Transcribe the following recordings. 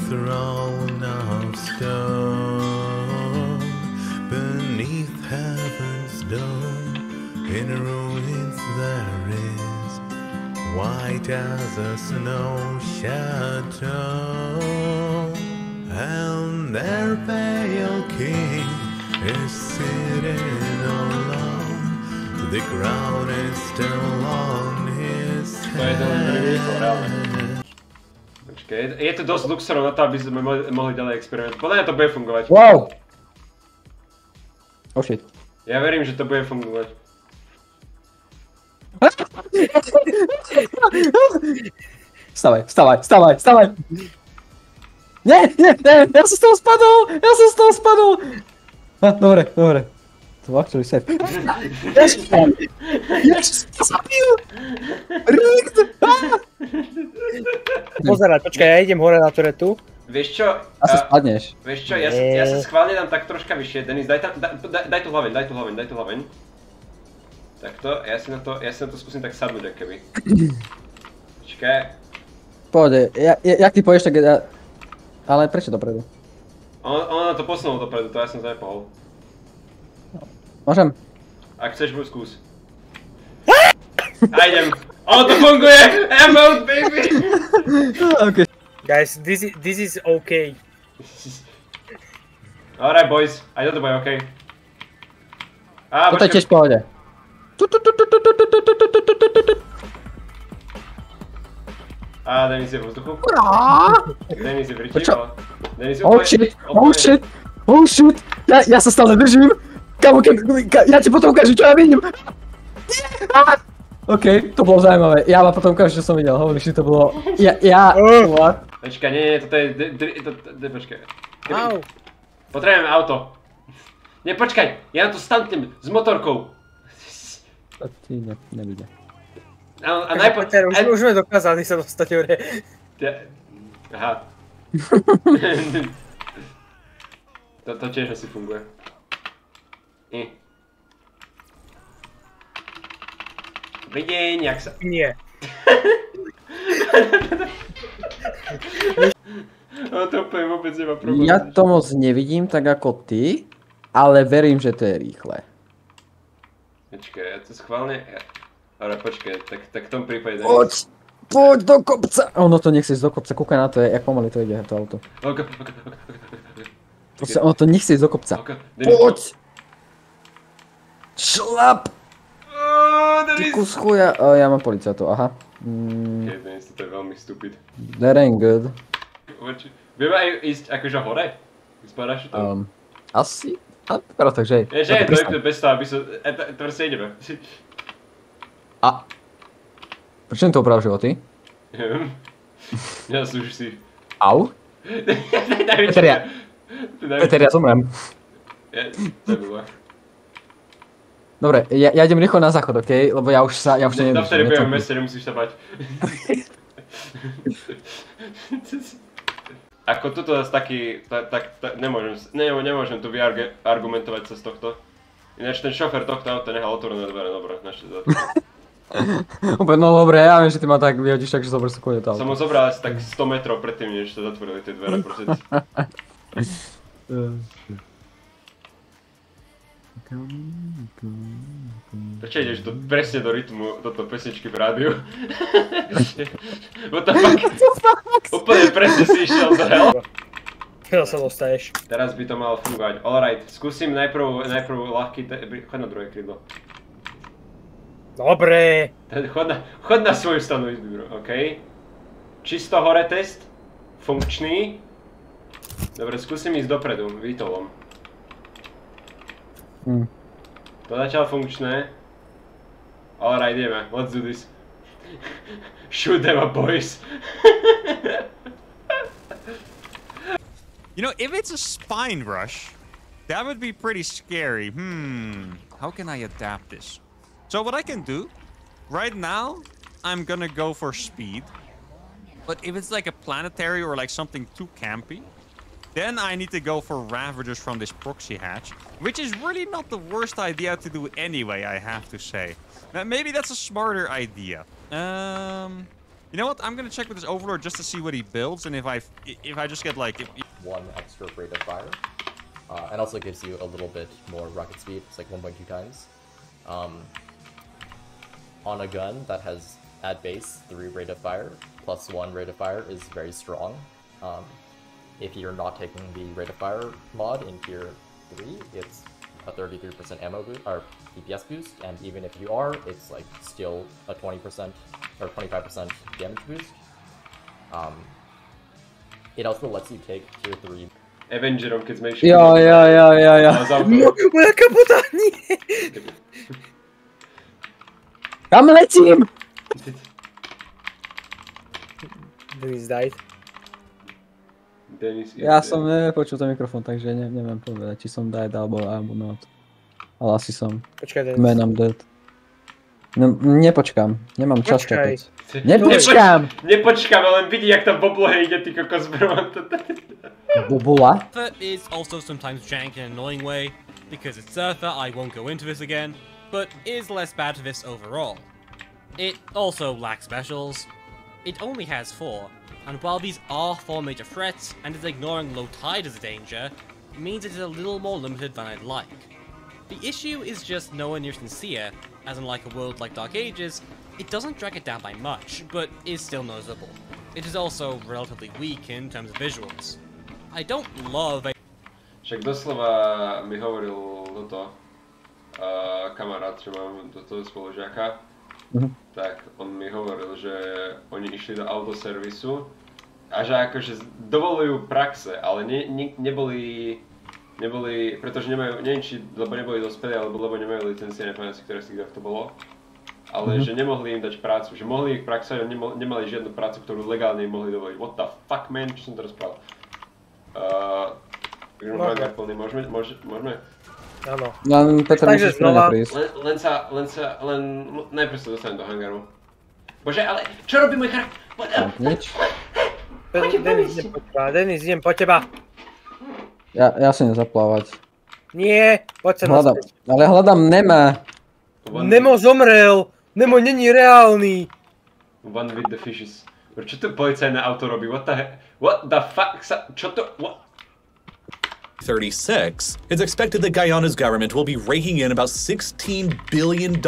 throne of stone beneath heaven's dome. In ruins there is white as a snow shadow, and their pale king is sitting alone. The crown is still on his head. Počkej, je to dosť luxorov na to, aby sme mohli ďalej experimentovať. Podľa mňa to bude fungovať. Wow! Oh shit. Ja verím, že to bude fungovať. Vstavaj, vstavaj, vstavaj, vstavaj! Nie, nie, nie, ja som z toho spadol! Ja som z toho spadol! Dobre, dobre. To bol actually safe. Ježiš, to zabil! Rikt! Pozeraj, počkaj, ja idem hore na turetu. Vieš čo? Asi spadneš. Vieš čo, ja sa schválne dám tak troška vyššie. Denis, daj tu hlaveň, daj tu hlaveň, daj tu hlaveň. Takto, ja si na to skúsim tak sadnúť, akoby. Počkaj. Pohode, jak ty poješ, tak ja... Ale prečo dopredu? On to posunul dopredu, to ja som to nepohol. Môžem? Ak chceš, buď skús. A idem. To funguje! I'm out, baby! Okay. Guys, this is okay. Alright, boys. Aj toto bude okay. Toto je tiež v pohode. Denis je v vzduchu. Denis je pričíval. Oh shit, oh shit, oh shit. Ja sa stále držím. Kamo, ja ti potom ukážem, čo ja vidím. OK, to bolo zaujímavé. Ja vám potom ukážem, čo som videl. Hovoríš, že to bolo... Počkaj, nie, toto je... Počkaj. Au. Potrebujem auto. Nie, počkaj, ja na to stantnem s motorkou. To ti nevidie. A najprv... Už sme dokázali sa dostať hore. Aha. To tiež asi funguje. Dobrý deň, jak sa... Nie. To úplne vôbec nemá problém. Ja to moc nevidím tak ako ty, ale verím, že to je rýchle. Počkaj, ja to schválne... Ale počkaj, tak v tom prípade... Poď do kopca! Ono to nechce ísť do kopca, kúkaj na to, jak pomaly to ide, to auto. Ono to nechce ísť do kopca. Poď! Šlap! Ty kus chuja. Ja mám policajtov, aha. Ok, Denis, to je veľmi stupid. That ain't good. Vieme aj ísť akože hore? S parašutom? Asi? Ale vypadá tak, že je. Že je to bez toho, aby sa... Proste ideme. A... Prečo to oprav životy? Ja už si... Au? Peter, ja zomrem. To bylo. Dobre, ja idem rýchlo na záchod, okej? Lebo ja už neviem. Dovtedy budeme v meste, nemusíš sa bať. Ako toto zase taký... Nemôžem tu vyargumentovať sa z tohto. Ináč ten šofér tohto auta nechal otvorené dvere, dobre, našťastie za to. No dobre, ja viem, že ty ma tak vyhodíš, takže zober sa kľudne to auto. Som ho zobral asi tak 100 metrov predtým, než sa zatvorili tie dvere, prosím. Prečo ideš presne do rytmu toto pesničky v rádiu? What the fuck? Úplne presne si išiel do hell. Keď sa dostaneš. Teraz by to malo fungovať. Alright, skúsim najprv ľahký... Choď na druhé krídlo. Dobre. Chod na svoju stranu izbu, okej? Čisto hore test. Funkčný. Dobre, skúsim ísť dopredu, výtolom. To začalo funkčné. Alright, ideme, let's do this. Shoot them up, boys. You know, if it's a spine rush, that would be pretty scary. How can I adapt this? So what I can do, right now, I'm gonna go for speed. But if it's like a planetary or like something too campy, then I need to go for Ravagers from this proxy hatch, which is really not the worst idea to do anyway, I have to say. Maybe that's a smarter idea. You know what? I'm gonna check with this Overlord just to see what he builds, and if I just get like... One extra rate of fire. And also gives you a little bit more rocket speed. It's like 1.2 times. On a gun that has, at base, 3 rate of fire, plus 1 rate of fire is very strong. If you're not taking the rate of fire mod in tier 3, it's a 33% ammo boost, or DPS boost, and even if you are, it's like still a 20% or 25% damage boost. It also lets you take tier 3. Avengerom, keď sme išli. Ja. Moja kapota, nie! Kam letím? Denis died. Denis Ja som nepočul ten mikrofón, takže neviem povedať, či som died alebo not. Ale asi som. Počkaj, Denis. Man, I'm dead. No, nepočkám, nemám čas čakať. Nepočkám! Nepočkám, len vidí, jak tam v oblohe ide, ty kokos, bro. Bubula? Surfer is also sometimes jank in an annoying way. Because it's Surfer, I won't go into this again, but is less bad for this overall. It also lacks specials. It only has 4, and while these are 4 major threats, and is ignoring low tide as a danger, it means it is a little more limited than I'd like. The issue is just nowhere near sincere, as unlike a world like Dark Ages, it doesn't drag it down by much, but is still noticeable. It is also relatively weak in terms of visuals. I don't love a... Však doslova mi hovoril toto kamarát, čo mám do toho spolužiaka, tak on mi hovoril, že oni išli do autoservisu a že akože dovolujú praxe, ale neboli, pretože nemajú, neviem či, lebo neboli dospelí, alebo lebo nemajú licencie, nepamätám si, ktoré z tých to bolo, ale že nemohli im dať prácu, že mohli ich praxovať, ale nemali žiadnu prácu, ktorú legálne im mohli dovoliť. What the fuck, man, čo som to rozprával? Takže mám hangar plný, môžeme? Áno. Peter, Takže musíš pre mňa znova. prísť. Len najprv sa dostanem do hangaru. Bože, ale čo robí môj charakter? Nič. Denis, idem po teba. Ja si nezaplávať. Nie, poď sa Hľadám, naspäť. ale hľadám Nema. Nemo zomrel. Nemo není reálny. One with the fishes. Čo to policajné auto robí? What the fuck? Čo to? What? 36, it's expected that Guyana's government will be raking in about $16 billion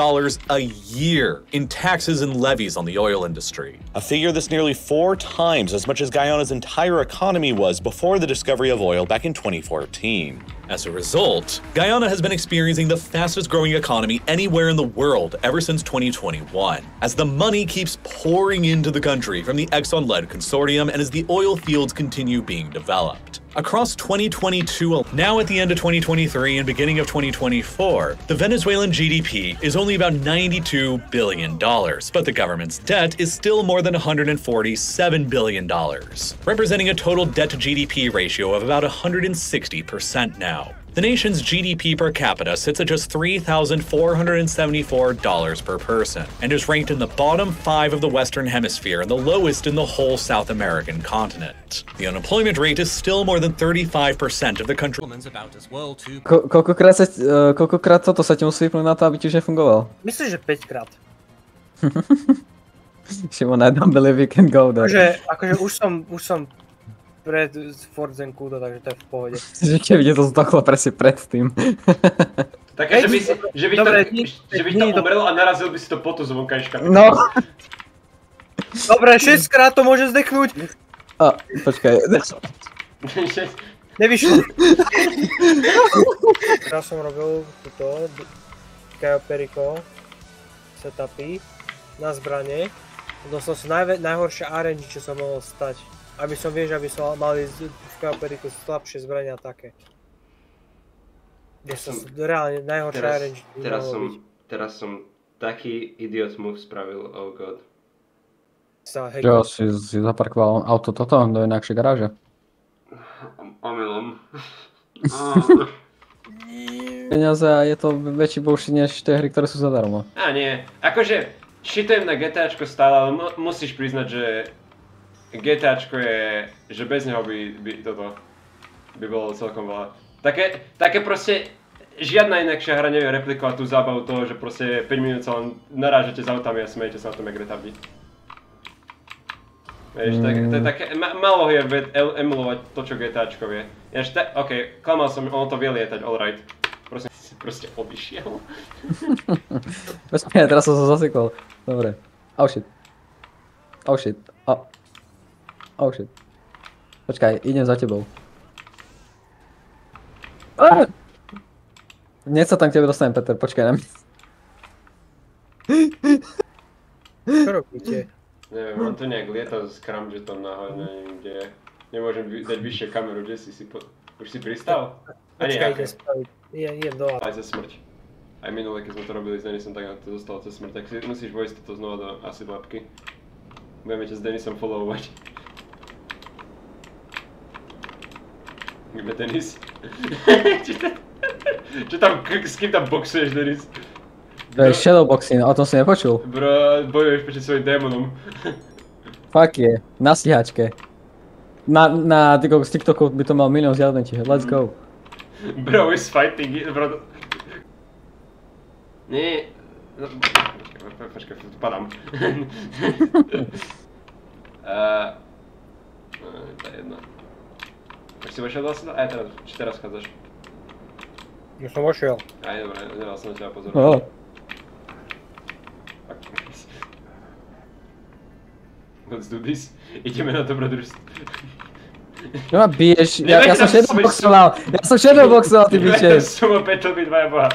a year in taxes and levies on the oil industry. A figure that's nearly 4 times as much as Guyana's entire economy was before the discovery of oil back in 2014. As a result, Guyana has been experiencing the fastest growing economy anywhere in the world ever since 2021, as the money keeps pouring into the country from the Exxon-led consortium and as the oil fields continue being developed. Across 2022, now at the end of 2023 and beginning of 2024, the Venezuelan GDP is only about $92 billion, but the government's debt is still more than $147 billion, representing a total debt to GDP ratio of about 160% now. The nation's GDP per capita sits at just $3,474 per person, and is ranked in the bottom 5 of the Western Hemisphere and the lowest in the whole South American continent. The unemployment rate is still more than 35% of the country. about as well too. Koľkokrát toto sa ti musí vypnúť na to, aby ti už nefungoval? Myslím, že 5 krát. Shimon, I don't believe you can go there. Akože už som pred Forzen Kudo, takže to je v pohode. Že keby to zdochlo presne pred tým. Také, že by to umrel a narazil by si to potu z vonkajška. No. Dobre, 6 krát to môže zdechnúť. Počkaj. Nevyšlo. Ja som robil túto Cayo Perico setupy na zbrane. Dostal som najhoršie RNG, čo som mohol stať. Aby som mali v Cayo Perico slabšie zbrania také. Reálne najhoršie RNG. Teraz som taký idiot move spravil, oh god. Čo, si zaparkoval auto toto do inakšej garáže? Omylom. Peniaze a je to väčší bullshit než tie hry, ktoré sú zadarmo. Nie. Akože, šitujem na GTAčko stále, ale musíš priznať, že GTAčko je, že bez neho by toto by bolo celkom veľa. Také proste, žiadna inakšia hra nevie replikovať tú zábavu toho, že proste 5 minút sa len narážete s autami a smejete sa na tom, jak retardi. Vieš, to je také, malo hier emulovať to, čo GTAčko vie. Ináč, okej, klamal som, ono to vie lietať, alright. Prosím, si proste odišiel. Počkaj, teraz som sa zasekol. Dobre. Oh shit. Oh shit. Oh shit. Počkaj, idem za tebou. Hneď sa tam k tebe dostanem, Peter, počkaj na mňa. Čo robíte? Neviem, on tu nejak lieta s Scramjetom náhodne, neviem kde je. Nemôžem dať vyššie kameru, kde si už si pristal? A nie, Počkaj, idem spraviť. Idem do aj cez smrť. Aj minule, keď sme to robili s Denisom, tak to dostalo cez smrť, tak si musíš vojsť to znova do asi labky. Budeme ťa s Denisom followovať. Kde Denis? Čo tam, s kým tam boxuješ, Denis? To je shadowboxing, o tom si nepočul. Bro, bojuješ proti svojim démonom. Fuck je, na stíhačke. Na TikToku by to mal milión zjadnutí, let's go. Bro is fighting, bro. Nie. No, počkaj, padám. To je jedno. Už si vošiel vlastne? Aj teraz, či teraz chádzaš? Už som vošiel. Aj dobré, nedal som na teba pozor. Let's do this. Ideme na dobrodružstvo. Čo ma biješ? Ja som shadowboxoval! Ja som shadowboxoval, ty biče! Ja som opäť to byť dvaja boha.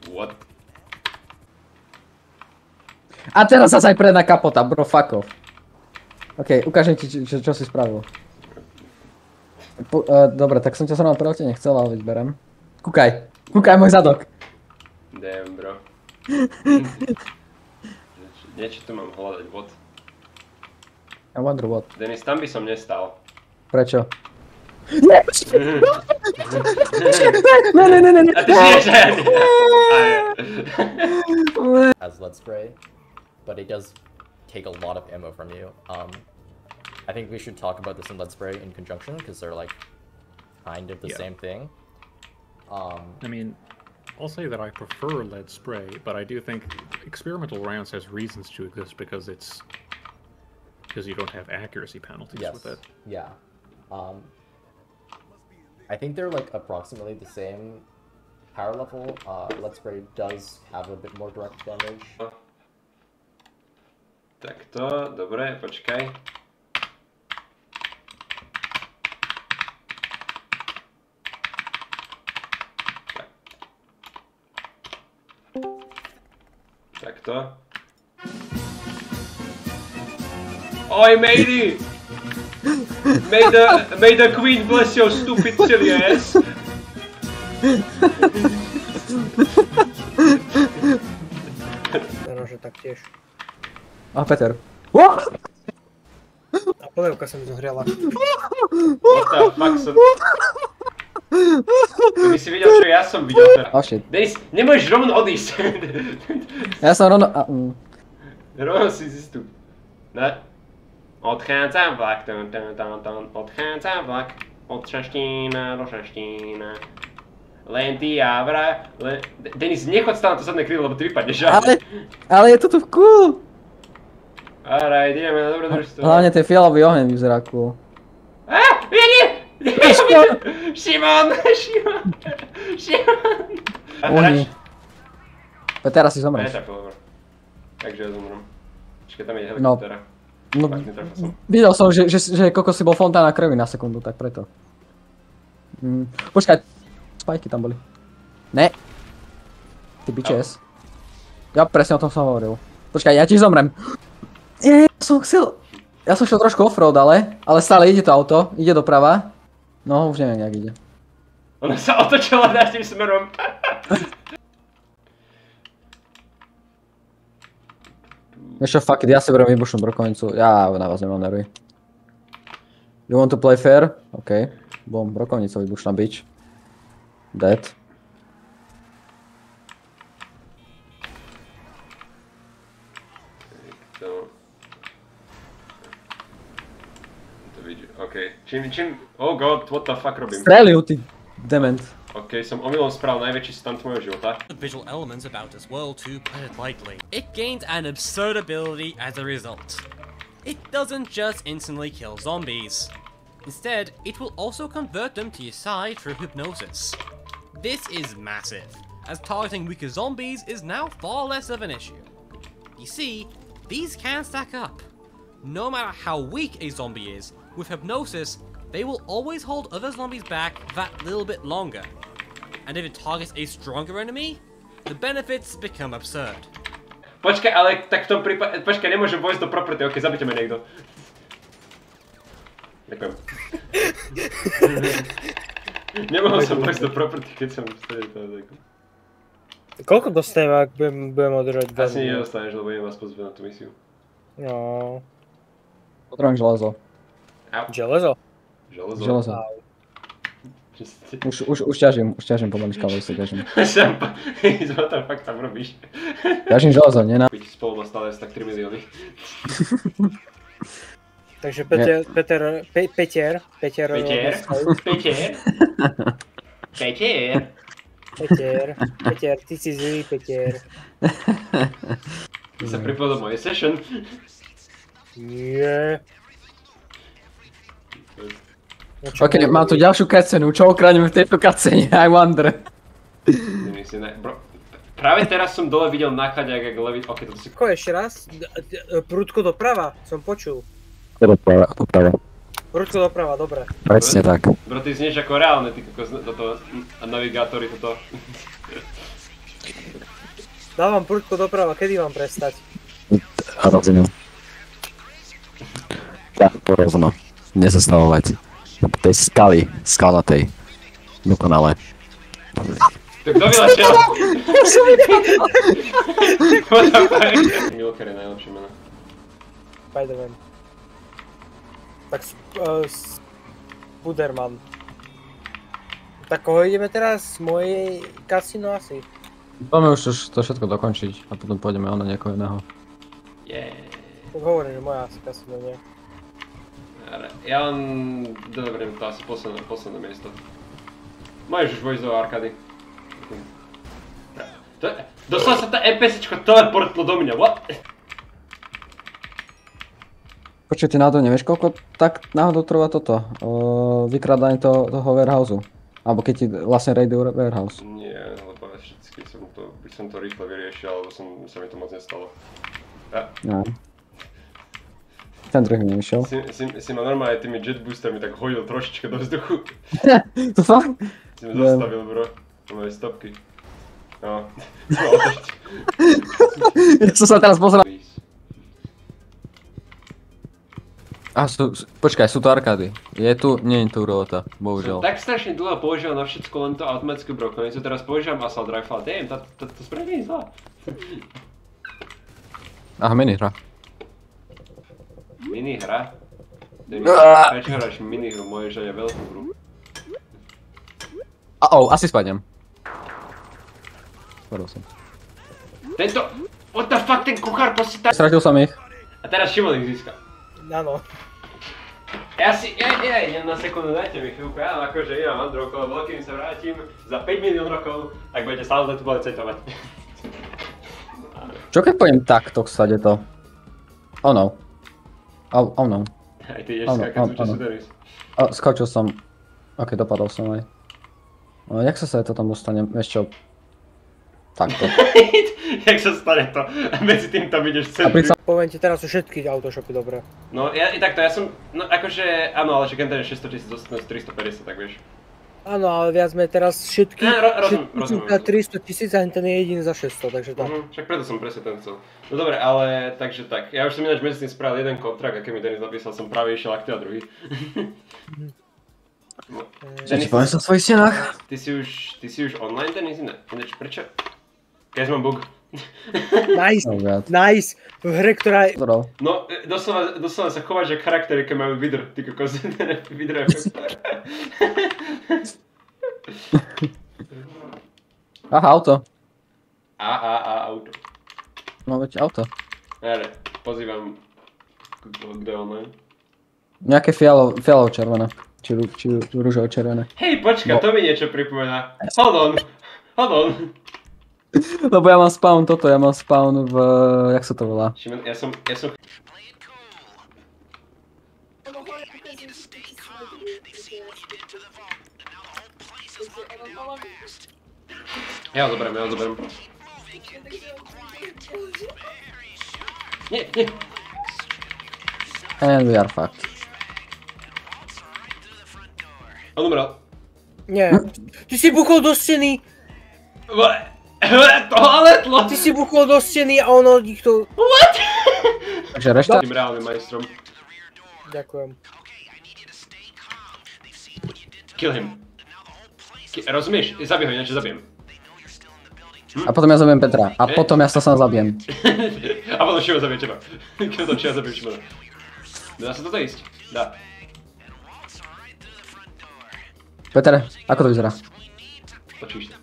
What? A teraz sa aj predná kapota, bro, fuck off. OK, ukážem ti, čo si spravil. Dobre, tak som ťa zrovna pre nechcel, ale veď berem. Kúkaj môj zadok. Damn, bro. Niečo tu mám hľadať, what? I wonder what. Denis, tam by som nestal. Prečo? Ne. A ty žiješ, As lead spray, but it does take a lot of ammo from you. I think we should talk about this in lead spray in conjunction because they're like kind of the same thing. I mean, I'll say that I prefer lead spray, but I do think experimental rounds has reasons to exist because you don't have accuracy penalties with it. Yeah. I think they're like approximately the same power level. Lead spray does have a bit more direct damage. Takto, dobre, počkaj. Takto. Oi, matey! May the queen bless your stupid silly ass. Nože taktiež. A Peter. A polievka sa mi zohriala. What the fuck som... Keby si videl, čo ja som videl teraz. Oh shit. Denis, nemôžeš rovno odísť. Ja som rovno... Rovno si tu. Ne? Odchádza vlak, odchádza vlak. Od Šaštína do Šaštína. Len ty a vraj... Denis, nechod stále na to zadné krídlo, lebo ty vypadneš. Ale je to tu cool. Alright, ideme na dobrodružstvo. Hlavne ten fialový oheň vyzerá cool. Šimon! Uhni. Teraz si zomreš. Takže ja zomrem. Počkaj, tam je helikoptera. No, videl som, že Koko si bol fontána krvi na sekundu, tak preto. Počkaj, spajky tam boli. Ne. Ty bičes. Ja presne o tom som hovoril. Počkaj, ja tiež zomrem. Ja som šiel trošku offroad, ale stále ide to auto, ide doprava. No, už neviem, jak ide. Ona sa otočila na tým smerom. Vieš čo, fuck it, ja si beriem výbušnú brokovnicu, ja na vás nemám nervy. You want to play fair? OK. Bom, brokovnica vybušná bič. Dead. OK. Čím... Oh god, what the fuck robím? Strelil, ty dement. OK, som omylom spravil najväčší stunt môjho života. The visual elements about this world to put it lightly. It gains an absurd ability as a result. It doesn't just instantly kill zombies. Instead, it will also convert them to your side through hypnosis. This is massive, as targeting weaker zombies is now far less of an issue. You see, these can stack up. No matter how weak a zombie is, with hypnosis, they will always hold other zombies back that little bit longer. And if it targets a stronger enemy, the benefits become absurd. Počkaj, ale tak v tom prípade... Počkaj, nemôžem vojsť do property, OK, zabite ma niekto. Ďakujem. Nemohol som vojsť do property, keď som vstredil toho tak. Koľko dostanem, ak budem održať? Asi nedostaneš, lebo idem vás pozvať na tú misiu. No. Potrebujem železo. Železo? Železo. Už ťažím pomalička, ale si ťažím. What the fuck tam robíš? Ťažím železo, nie na... Spolu ma stále asi tak 3 milióny. Takže Peter, ty si zlý, Peter. Ty sa pripojil do mojej session. Nie. OK, mám tu ďalšiu cutscenu, čo okradneme v tejto cutscene, I wonder. Bro, práve teraz som dole videl nákladiak, jak leví... OK, toto si... Ko, ešte raz? Prudko doprava, som počul. Doprava. Prudko doprava, dobre. Presne tak. Bro, ty znieš ako reálne, ty kokos, toto... navigátory, toto... Dávam prudko doprava, kedy mám prestať? Rozumiem. Tak, porovno. Nezastavovať. Tej skaly, skalnatej. Dokonale. To kto vylešiel? What the fuck? Milker je najlepšie meno. Spider-Man. Tak Buderman. Tak koho ideme teraz? Z mojej kasino asi. Poďme už to všetko dokončiť a potom pôjdeme na niekoho iného. Yeah. Tak hovorím, že moja asi kasino, nie? Ja len doberiem to asi posledné miesto. Môžeš už vojsť do arkády. Doslova sa tá NPCčko teleportlo do mňa, what? Počuj, ty náhodou nevieš, koľko tak náhodou trvá toto? Vykrádanie toho warehouseu? Alebo keď ti vlastne raidujú warehouse? Nie, lebo všetky by som to rýchle vyriešil, alebo sa mi to moc nestalo. No. Ten druhý mi nevyšiel. Si ma normálne tými jetboostermi tak hodil trošička do vzduchu. To fakt? Si ma zastavil, bro. Na moje stopky. No. Ja som sa teraz pozeral. Počkaj, sú to arkády. Je tu? Nie je tu ruleta, bohužiaľ. Tak strašne dlho používal na všetko len to automatickú brokovnicu, teraz používam assault rifle. Damn, to správne nie je zlá. Aha, minihra. Minihra? Prečo hráš minihru? Môžeš aj veľkú hru. Asi spadnem. Spadol som. Tento... What the fuck, ten kuchár posýta... Stratil som ich. A teraz Šimon ich získa. Áno. Ja idem na sekundu, dajte mi chvíľku, ja akože idem Androkov, lebo kým sa vrátim za 5 milión rokov, tak budete stále tu policajtovať. Čo keď poviem takto k sade to? Oh no. Oh no. Aj ty ideš skákať z účasu Denis. Skočil som. Ok, dopadol som aj. Jak sa to tam dostane? Ešte takto. Jak sa stane to? Medzi tým tam ideš celý. Poviem ti, teraz sú všetky autoshopy dobré. No ja som, no akože, áno, ale že ten je 600 000, dostane 350, tak vieš. Áno, ale viac sme teraz všetky, rozumiem. za 300 000 a ten je jediný za 600, takže tak. Však preto som presne ten chcel. No dobre, ale takže tak, ja už som ináč medzi tým spravil jeden kontrakt, a keď mi Denis napísal, som práve išiel aktivovať druhý. Denis, poviem sa v svojich stenách. Ty si už online, Denis? Ináč, prečo? Keď mám bug. Nice, Oh god. nice. V hre, ktorá je... No, doslova sa chováš jak charaktery, keď majú vidr, ty kokos, vidr efekt. Aha, auto. Auto. No veď auto. Hele, pozývam, kto je online? Nejaké fialovo-červené. Či rúžovo-červené. Hej, počka, to mi niečo pripomína. Hold on. Lebo ja mám spawn v... jak sa to volá? Šimon, ja som... Ja ho zoberiem. Nie. And we are fucked. On umrel. Nie. Ty si buchol do steny. To letlo! Ty si buchol do steny a ono nikto... What? Takže reštart. Tým reálnym majstrom. Ďakujem. Kill him. Rozumieš? Zabij ho, ináč zabijem. A potom ja zabijem Petra. A potom ja sa sám zabijem. A potom Šimon zabije teba. Keď to ja zabijem Šimona. Dá sa toto ísť? Dá. Peter, ako to vyzerá? Točíš sa.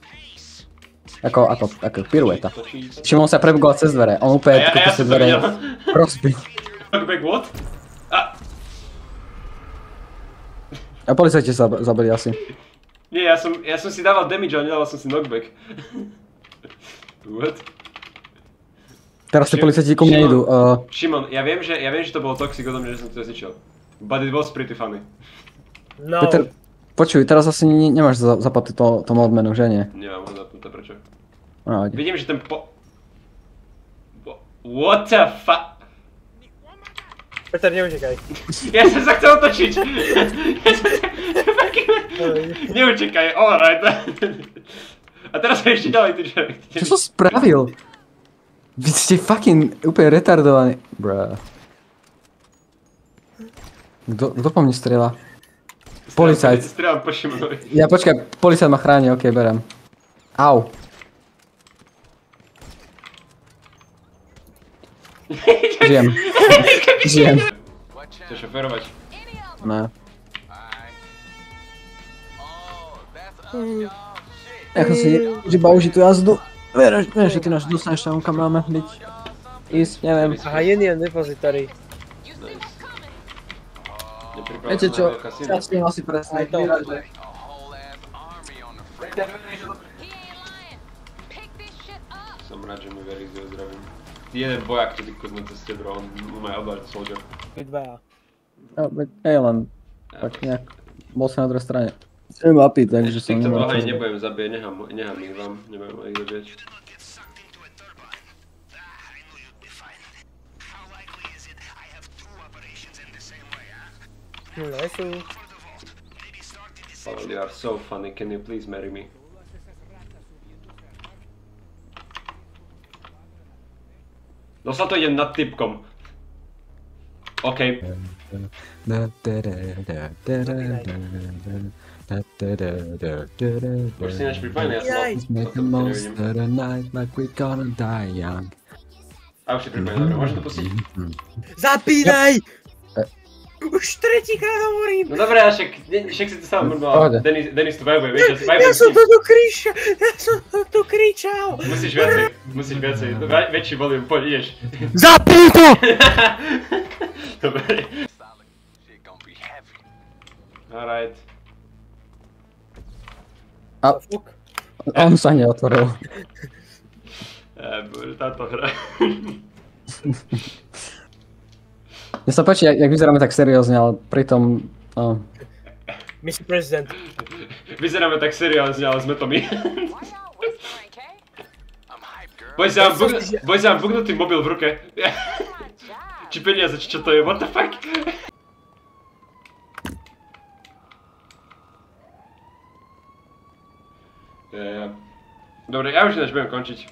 Ako pirueta. Šimon sa prebugol cez dvere, on úplne cez dvere rozbil. Back what? A policajti sa zabili asi. Nie, ja som si dával damage, ale nedával som si knockback. What? Teraz tí policajti ku mne idú. Šimon, ja viem, že to bolo toxic odo mňa, že som to zničil. But it was pretty funny. No. Peter, počuj, teraz asi nemáš zaplatiť tomu odmenu, že nie? Nemám ho zapnuté, prečo? No, vidím, že ten What the fuck? Peter, neutekaj. Ja som sa chcel otočiť. Neutekaj, alright. A teraz sa ešte ďalej, ty človek. Čo som spravil? Vy ste fucking úplne retardovaní. Bruh. Kto po mne strieľa? Policajt. Strieľam po Šimonovi. Ja počkaj, policajt ma chráni, okej, berem. Au. Žijem. Chceš šoférovať? Ne. Nechám si iba užiť tú jazdu. Vieš, že ty nás dostaneš tam, kam máme byť. Ísť, neviem. Aha, Union Depository. Viete čo, ja s tým asi presne vyrať, že... Som rád, že mi verí, že ho zdravím. Jeden vojak, čo ty na ceste, bro, on má obľať soldier. Dvaja. Hej, len tak nejak, bol som na druhej strane. Mapy, takže som nemal čo... Týchto nebudem zabíjať, nechám ich vám, nebudem ich zabíjať. Nice. Oh, you are so funny, can you please marry me? Dostal to idem nad typkom. OK. Už si ináč pripojený, ja som a už si pripojený, dobre, môžem to pustiť? Zapínaj! Už tretíkrát hovorím! No dobré, a však si to sám mrval. Denis tu vajbuje, vieš, ja som to kričal! Musíš viacej, väčší volume, poď, ideš. Zapni to! Dobre. Alright. A on sa neotvoril. Bože, táto hra. Mne sa páči, jak vyzeráme tak seriózne, ale pritom... Mr. President. Vyzeráme tak seriózne, ale sme to my. Boj sa vám bugnutý mobil v ruke. Či peniaze, či čo to je, what the fuck? Dobre, ja už ináč budem končiť.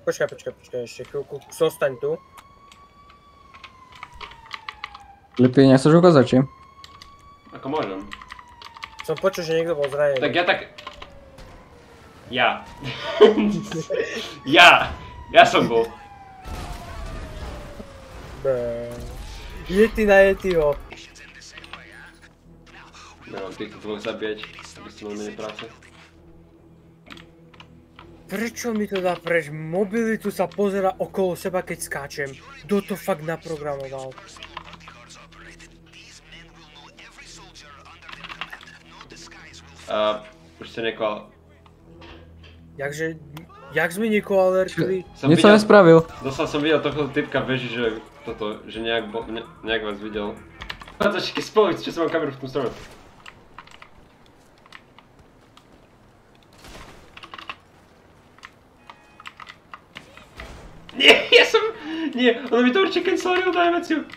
Počkaj, ešte chvíľku, zostaň tu. Lipi, nechceš ukázať, či? Ako môžem. Som počul, že niekto bol zranený. Tak ja tak... Ja. Ja som bol. Yeti na Yetiho. Nemám týchto dvoch zabíjať, aby ste mali menej práce. Prečo mi to dá preč? Mobilitu sa pozera okolo seba, keď skáčem. Kto to fakt naprogramoval? Už ste niekoho... Jakže... Jak sme niekoho alertili? Niečo nespravil. Dostal som videl tohto typka v veži, že toto, že nejak vás videl. Začkej spolu, čo som mám kameru v tom strome. Nie, ja som... Nie, ono mi to určite cancelilo do animáciu.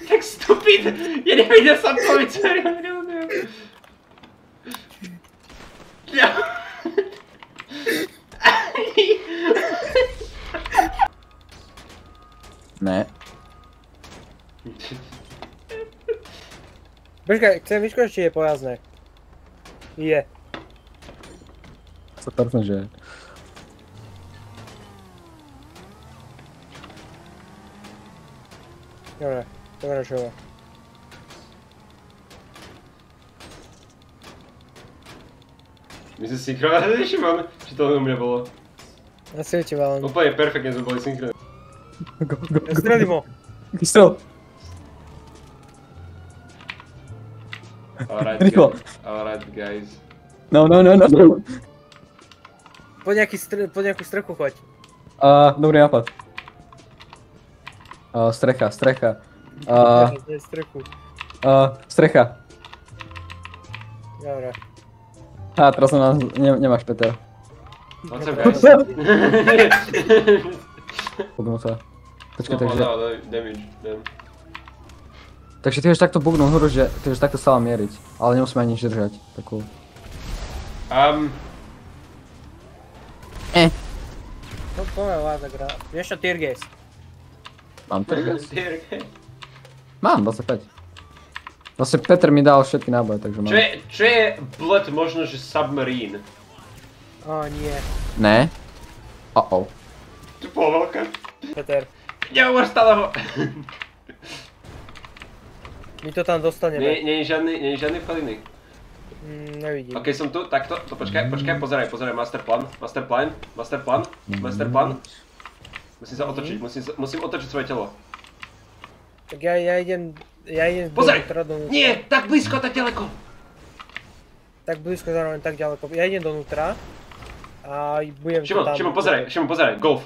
Tak stupid! Ja nevidel som tvoj dveri, on neudel. Ja... Ne. Počkaj, chcem vyskúšať, či je pojazné. Je. Sa tarfne, že je. Dobre, pokračujem. My sme synchronizovali, Šimon? Či to len u mňa bolo? Asi ti vám. Úplne perfektne sme boli synchronizovali. Strelím ho. Strel. Alright guys. No. Po nejakú strechu choď. Dobrý nápad. Strecha. Strechu. Strecha. Dobre. Teraz na nás nemáš, Peter. What's up guys? Bugnúca. Počkaj, No, takže... damage, Takže ty vieš takto bugnúť hru, že ty vieš takto stále mieriť. Ale nemusíme ani nič držať. Takú... No poďme vláda gra. Vieš čo, tear gas? Mám tear gas? Mám, 25. Vlastne Peter mi dal všetky náboje, takže mám. Čo je bled možno, že submarine? Nie. Ne? Oh. To bolo veľká. Peter. Nehovor stále ho. My to tam dostaneme. Nie je žiadny vchod iný. Nevidím. Ok, som tu, takto, to počkaj, pozeraj, masterplan. Musím sa otočiť, musím otočiť svoje telo. Tak ja idem Pozeraj! donútra. Nie, tak blízko, tak ďaleko. Tak blízko, zároveň tak ďaleko. Ja idem donútra. A budem tu tam. Šimon, pozeraj, golf.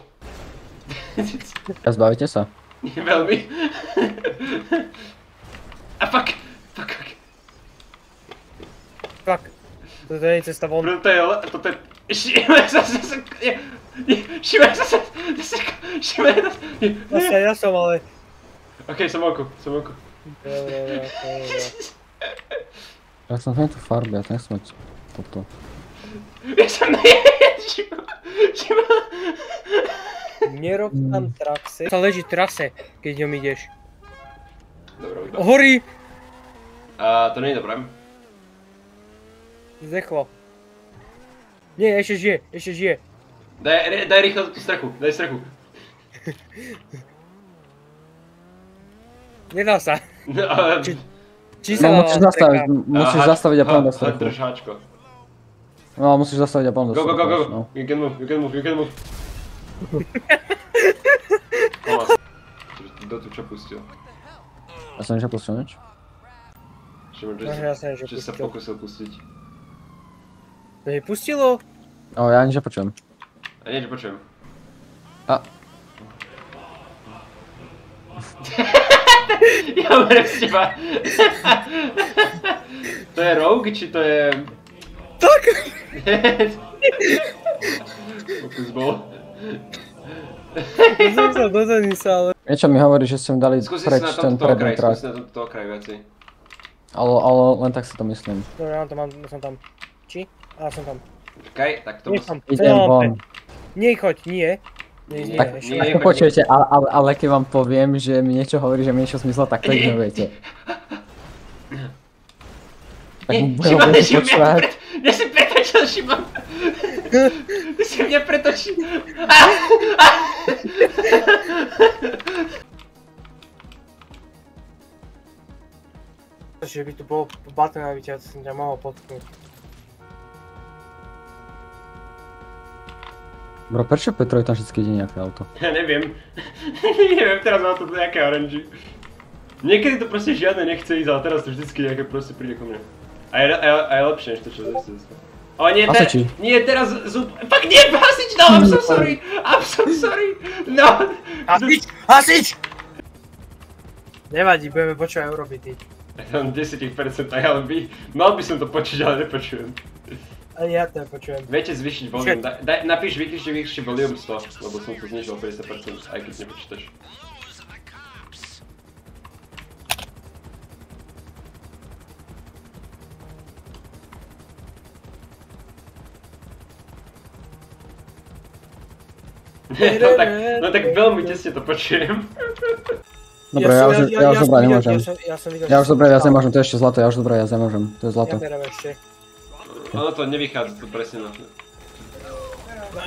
Zbavíte sa? Nie veľmi. A fuck. Fuck. Toto nie je cesta von. Toto je... Šimon zase... Šimon zase... Ja som, ale... Ok, som vonku. Dobre. Ja som tu farby, ja to nechcem mať toto. Ja som Šimon. Nerob tam trase. Sa leží trase, keď ňom ideš. Dobre, Horí! To nie je dobré. Zdechlo. Nie, ešte žije. Daj rýchlo tú strechu, Nedá sa. No, Či sa dá strecha? Musíš zastaviť a potom do strechu. Drž háčko. No, musíš zastaviť a potom do strechu. Go. You can move. Kto tu čo pustil? Ja som niečo pustil nič? Šimon, že sa pokusil pustiť. To nepustilo? Ja nič nepočujem. A niečo počujem. Ja berem z teba. To je rogue, či to je... Tak! Pokus bol. Som sa dozadí sa, ale... Niečo mi hovorí, že som dali preč ten predný trak. Skúsi na tomto okraj viacej. Ale len tak si to myslím. Dobre, som tam. Či? Som tam. Okej, tak to musím... Idem von. Nie choď, nie. Tak počujete, ale keď vám poviem, že mi niečo hovorí, že mi niečo zmyslo, tak to ignorujete. Tak budem počúvať. Mne si pretočil, Šimon! Ty si mne pretočil! Že by tu bol batonový ťa, to som ťa mohol potknúť. Bro, prečo Petrovi tam vždycky ide nejaké auto? Ja neviem. Neviem, teraz mám to nejaké oranži. Niekedy to proste žiadne nechce ísť, ale teraz to vždycky nejaké proste príde ku mne. A je lepšie než to, čo zase. O nie, nie, teraz zub... Fuck, nie, hasič, no, I'm so sorry! I'm so sorry! No! Hasič! Hasič! Nevadí, budeme počúvať Eurobity. Ja mám 10% ILB. Mal by som to počuť, ale nepočujem. Ani ja to nepočujem. Viete zvýšiť volume, napíš vyššie volume 100, lebo som to znižil 50%, aj keď nepočítaš. No tak veľmi tesne to počujem. Dobre, ja už dobré nemôžem. Ja už dobré viac nemôžem, to je ešte zlato, ja už dobré viac nemôžem, to je zlato. Ja berem ešte. Ono to nevychádza tu presne na to.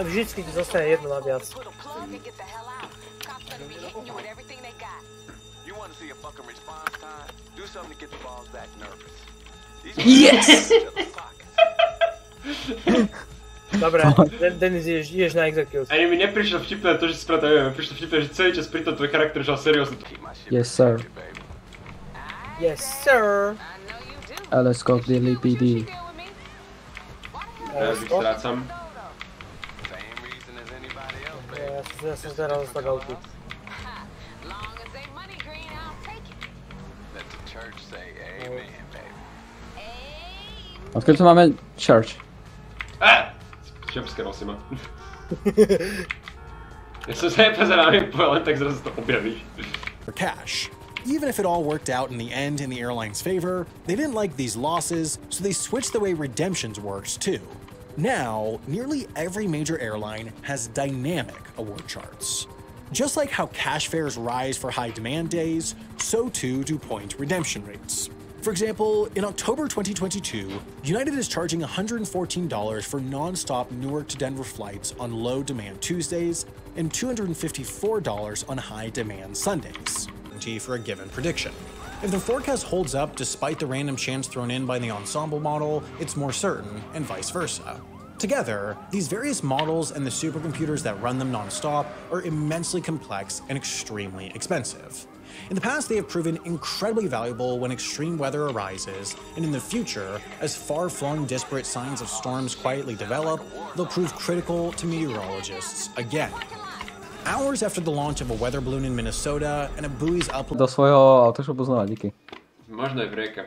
Vždycky ti zostane jedno naviac. Yes! Dobre, Denis, ideš na execute. Ani mi neprišlo vtipné to, že si spravil, neviem, prišlo vtipné, že celý čas pri tom tvoj charakter žal seriózne. Yes, sir. Yes, sir. Let's go, PD. Ja už ich strácam. Ja som teraz tak auty. Odkiaľ tu máme church? Jumpscareol si ma. Ja som sa nepozeral, len tak zrazu to objavíš. For cash. Even if it all worked out in the end in the airline's favor, they didn't like these losses, so they switched the way redemptions worked too. Now, nearly every major airline has dynamic award charts. Just like how cash fares rise for high demand days, so too do point redemption rates. For example, in October 2022, United is charging $114 for non-stop Newark to Denver flights on low-demand Tuesdays and $254 on high-demand Sundays, for a given prediction. If the forecast holds up despite the random chance thrown in by the ensemble model, it's more certain, and vice versa. Together, these various models and the supercomputers that run them non-stop are immensely complex and extremely expensive. In the past, they have proven incredibly valuable when extreme weather arises, and in the future, as far-flung disparate signs of storms quietly develop, they'll prove critical to meteorologists again. Hours after the launch of a weather balloon in Minnesota and a buoy's upload... Do svojho autoshopu znova, díky. Možno aj v rieka.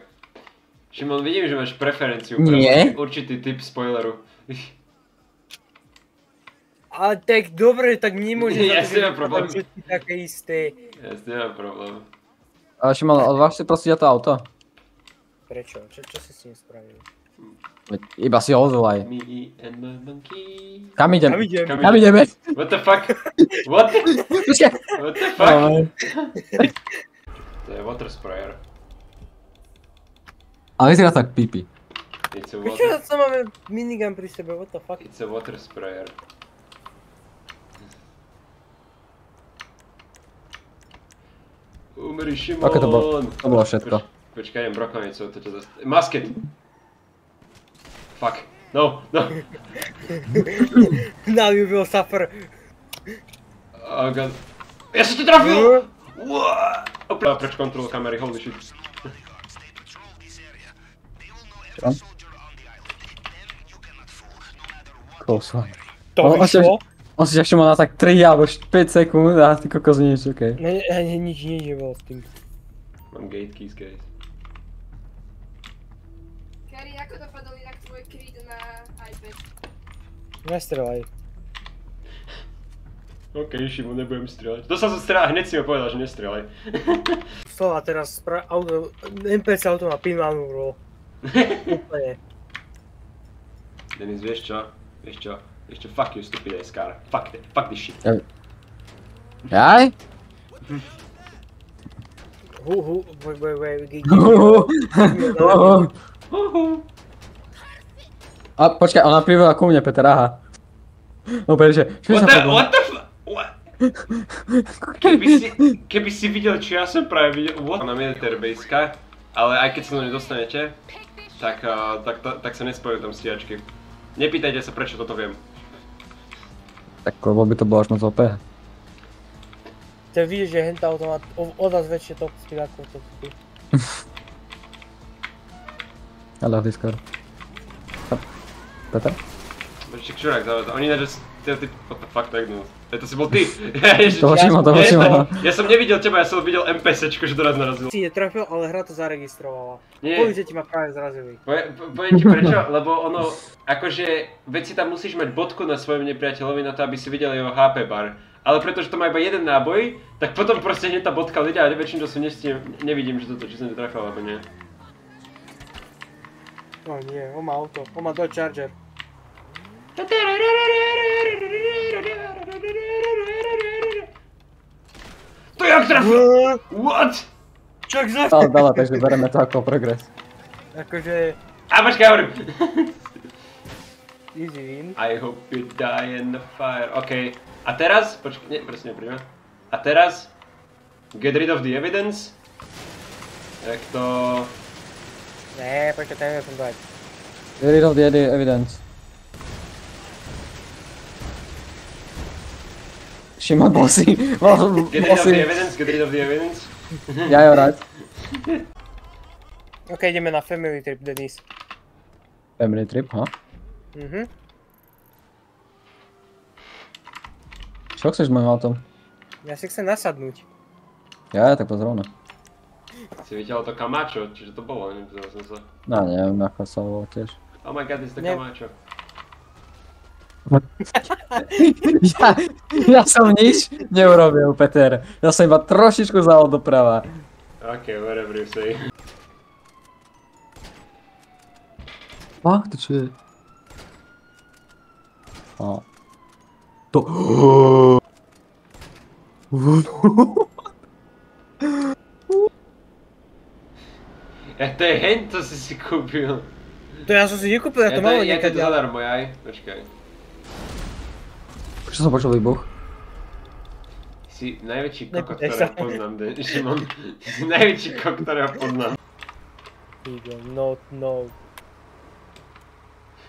Šimon, vidím, že máš preferenciu pre určitý typ spoileru. Ale tak dobre, tak nemôže ja si nemám problém. Všetky také isté. Ja si nemám problém. Ale Šimon, odváž si prosiť o to auto? Prečo? Čo si s ním spravil? Iba si ho ozvolaj. Me and my monkey. Kam ideme? What the fuck? What? Počkaj! What the fuck? To je water sprayer. Ale vyzerá tak pipi. Prečo sa máme minigun pri sebe? What the fuck? It's a water sprayer. Umri Šimon! Aké to bolo všetko. Počkaj, idem brokovnicu, to ťa zastaví. Musket! Fuck. No, no. Now you will suffer. Oh god. Ja som to trafil! Opa, preč kontrol kamery, holy shit. Čo? Close one. To vyšlo? On si všimol na tak 3 alebo 5 sekúnd a ty kokos nič, okej. Nič nebolo s tým. Mám gate keys, guys. Kari, ako dopadol inak tvoj creed na iPad? Nestrelaj. OK, Šimon, nebudem strieľať. To sa strieľa, hneď si mi povedal, že nestrieľaj. Slova teraz, NPC auto má pin manúvru. Úplne. Denis, vieš čo? Vieš čo? Vieš čo? Fuck you, stupid ass car. Fuck this shit. Jaj? Wait, A počkaj, ona pribehla ku mne, Peter, aha. No že... What the f... What? Keby si videl, čo ja som práve videl... What? Na military baseka, ale aj keď sa to nedostanete, tak sa nespojujú tam stíhačky. Nepýtajte sa, prečo toto viem. Tak lebo by to bolo až moc OP. Ty vidíš, že henta automat o nás väčšie top speed ako to ty. I love this car. Peter? Počkej, čurák zavádza. Oni ináč, ty, what the fuck, tak no. To si bol ty. To hočím. Ja som nevidel teba, ja som videl NPCčko, že doraz narazil. Si netrafil, ale hra to zaregistrovala. Nie. Poviem, ti ma práve zrazili. Poviem ti prečo, lebo ono, akože, veď si tam musíš mať bodku na svojom nepriateľovi na to, aby si videl jeho HP bar. Ale pretože to má iba jeden náboj, tak potom proste hneď tá bodka ľudia a väčšinou to nevidím, že toto, či som netrafil, alebo nie. No nie, on má auto, on má Dodge Charger. To jak trafil? What? Čak zase? Dala, takže bereme to ako progres. Akože... A počkaj, hovorím. Easy win. I hope you die in the fire. OK. A teraz, počkaj, nie, presne nepríjme. A teraz, get rid of the evidence. Jak to... Ne, počkaj, to neviem fungovať. Get rid of the evidence. Šimon, bossy. Get rid of the evidence, get rid of the evidence. Ja, you're right. OK, ideme na family trip, Denis. Family trip, ha? Čo chceš s mojím autom? Ja si chcem nasadnúť. Ja, tak pozrovna. Si videl to Camacho, čiže to bolo, nepozerol som sa. No, neviem, ako sa volá tiež. Oh my god, it's the Camacho. Ja som nič neurobil, Peter. Ja som iba trošičku zaol doprava. OK, whatever you say. Fakt, to čo je? A. To... To je hen, to si kúpil. To ja som si nekúpil, ja to malo niekedy. Je to zadarmo, jaj. Počkaj. Prečo som počul výbuch? Si najväčší kokot, ktorého poznám, Šimon. Si najväčší kokot, ktorého poznám. No.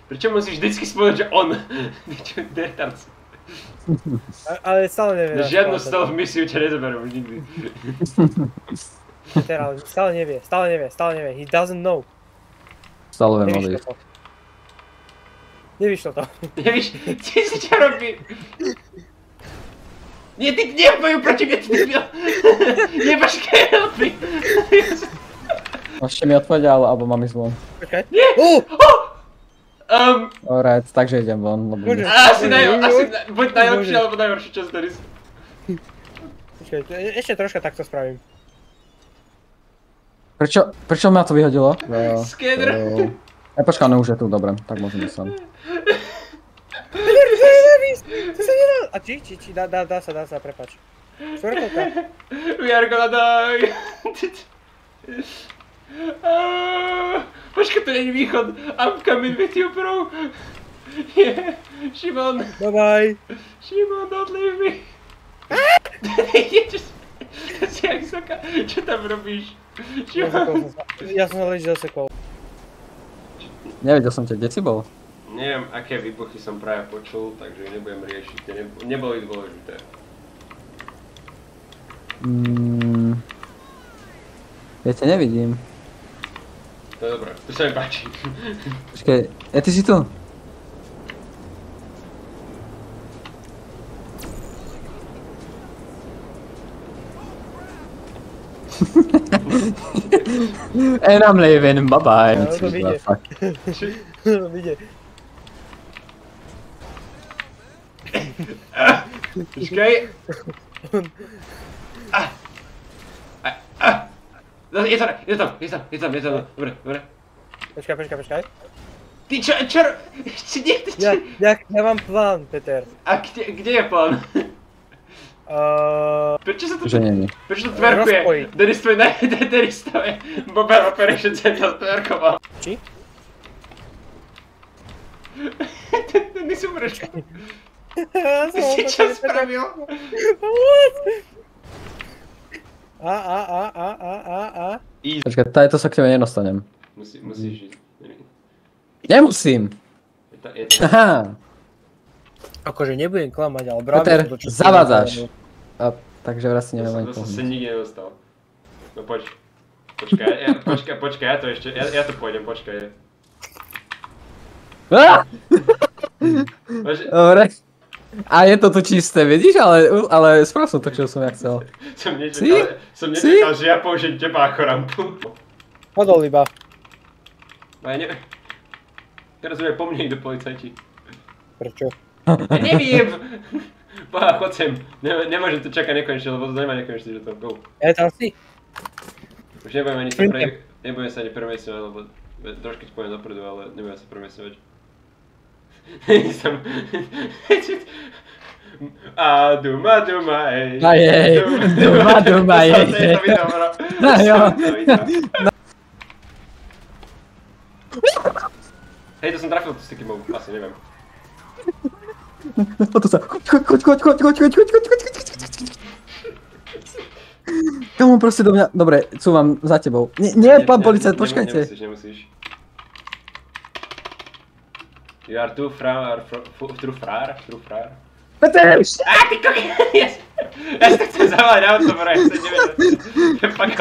Prečo musíš vždycky spovedať, že on? Čo dertarc. Ale stále neviem. Žiadnu stealth misiu ťa nezoberiem už nikdy. Peter, ale stále nevie. He doesn't know. Stále viem odísť. Nevyšlo to. Nevíš, ty si čo robí? Nie, ty nepojú proti mne, ty debil. Nebaš kelpy. Ešte mi odpovedal, alebo mám ísť von. Počkaj. Nie! Alright, takže idem von, lebo... Asi buď najlepšie, alebo najhorší čas, Denis. Počkaj, ešte troška takto spravím. Prečo ma to vyhodilo? Scanner. Počkaj, no už je tu, dobre, tak môžem ísť sám. To sa nedá. A či, dá sa, prepáč. Štvorkolka. We are gonna die. Počkaj, to nie je východ. I'm coming with you, bro. Yeah, Šimon. Bye bye. Šimon, don't leave me. Si jak soka, čo tam robíš? Šimon. Ja som sa leč zasekol. Nevedel som ťa, kde si bol? Neviem, aké výbuchy som práve počul, takže nebudem riešiť, neboli dôležité. Ja ťa nevidím. To je dobré, to sa mi páči. Počkej, ty si tu? And I'm leaving, bye bye. No, to vidie. To vidie. Počkaj. Je tam. Dobre. Počkaj. Ty čo? Ja mám plán, Peter. A kde je plán? Prečo sa to tverkuje? Denis to je Mobile Operation Center tverkoval. Či? Ty si budeš... Ty si čo spravil? Počkaj, to sa k tebe nedostanem. Musíš ísť. Nemusím! Aha! Akože nebudem klamať, ale bráve Peter, to, čo zavádzaš. Takže vrát si neviem ani To som sa pomôcť. nikdy nedostal. No poď. Počkaj, ja to ešte, ja to pôjdem, počkaj. Dobre. A je to tu čisté, vidíš? Ale spravil som to, čo som ja chcel. Som nečakal, že ja použijem teba ako rampu. Podol iba. No ja neviem. Teraz už aj po mne idú policajti. Prečo? Ja neviem! Boha, chod sem. Nemôžem tu čakať nekonečne, lebo to nemá nekonečne, že to go. Ja tam si. Už nebudem sa ani premiesňovať, lebo trošky ti poviem dopredu, ale nebudem sa premiesňovať. A duma, ej. Ajej, duma, ej. To video, bro. Hej, to som trafil tú sticky mobu, asi neviem. Choď. Kam on proste do mňa... Dobre, cúvam za tebou. Nie, pán policajt, počkajte. Nemusíš. You are too far. Peter! Ty kokos! Ja si to chcem zavolať auto, bro, ja sa neviem. Fuck.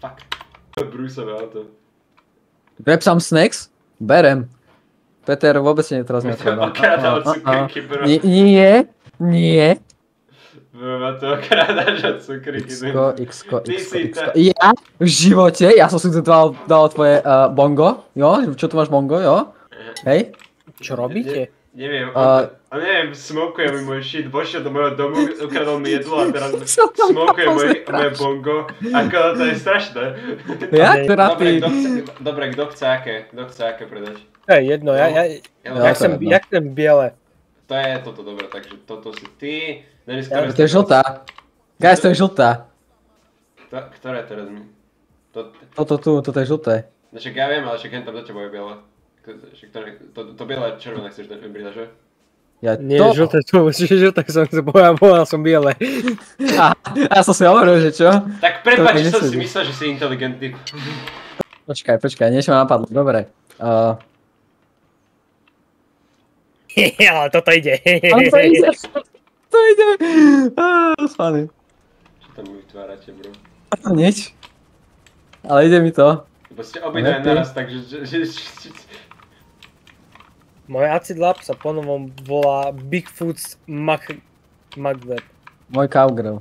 Fuck. Brusové auto. Grab some snacks? Berem. Peter vôbec nie teraz neotváram. Okradal cukríky, bro. Nie. Bro, ma to okrádaš od cukríky. Xko. Ja? V živote? Ja som si tu dal tvoje bongo. Jo? Čo tu máš bongo, jo? Hej? Čo robíte? Neviem, neviem, smokuje mi môj shit, vošiel do môjho domu, ukradol mi jedlo a teraz smokuje moje bongo. Ako to je strašné. Ja? Dobre, kto chce aké predať? To je jedno, jak chcem biele. To je toto, dobre, takže toto si ty. To je žltá. Guys, to je žltá. Ktoré teraz mi? Toto je žlté. Však ja viem, ale však hen tam do teba je biele. To biele červené chceš vybrať, že? Nie, žlté som sa povedal som biele. Ja som si hovoril, že čo? Tak prepáč, som si myslel, že si inteligentný. Počkaj, niečo ma napadlo, dobre. Ale toto ide. To ide. Funny. Čo tam vytvárate, bro? Nič. Ale ide mi to. Lebo ste obidve naraz, takže... Môj acid lab sa ponovom volá Bigfoot's Magnet. Môj cowgirl.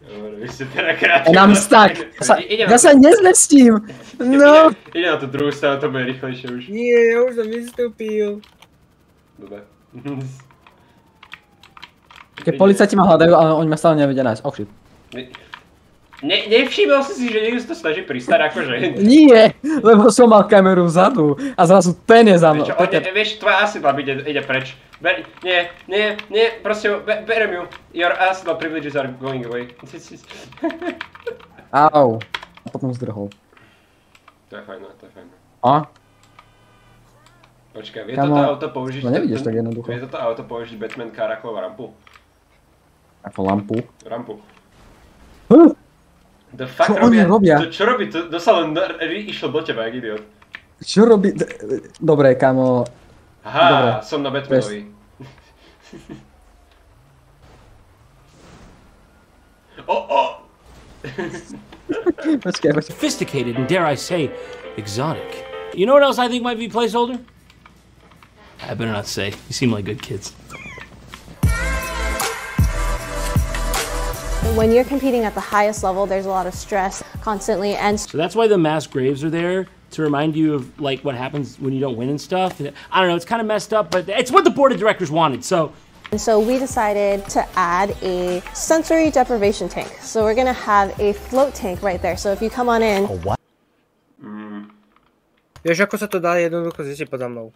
Dobre, vy ste teda krátko. Nám stak. Ja sa nezmestím. No. Ide na tú druhú stranu, to bude rýchlejšie už. Nie, ja už som vystúpil. Dobre. Keď policajti ma hľadajú, ale oni ma stále nevedia nájsť. Oh shit. Nevšimol si, že niekto sa to snaží pristať akože? Nie, lebo som mal kameru vzadu a zrazu ten je za mnou. Vieš, tvoja acid lab ide preč. Nie, proste berem ju. Your acid lab privileges are going away. Au. A potom zdrhol. To je fajn. A? Počkaj, vie toto auto použiť... No nevidíš tak jednoducho. Vie toto auto použiť Batman car ako rampu? Ako lampu? Rampu. The fuck čo oni robia? Čo robí? To sa len išlo do teba, jak idiot. Čo robí? Dobre, kamo. Aha, som na Batmanovi. Počkaj. Sophisticated and dare I say, exotic. You know what else I think might be placeholder? I better not say. You seem like good kids. When you're competing at the highest level, there's a lot of stress constantly, and so that's why the mass graves are there, to remind you of like what happens when you don't win and stuff. I don't know, it's kind of messed up, but it's what the board of directors wanted, so. And so we decided to add a sensory deprivation tank. So we're gonna have a float tank right there. So if you come on in. Oh, what? Vieš, ako sa to dá jednoducho zistiť podľa mnou?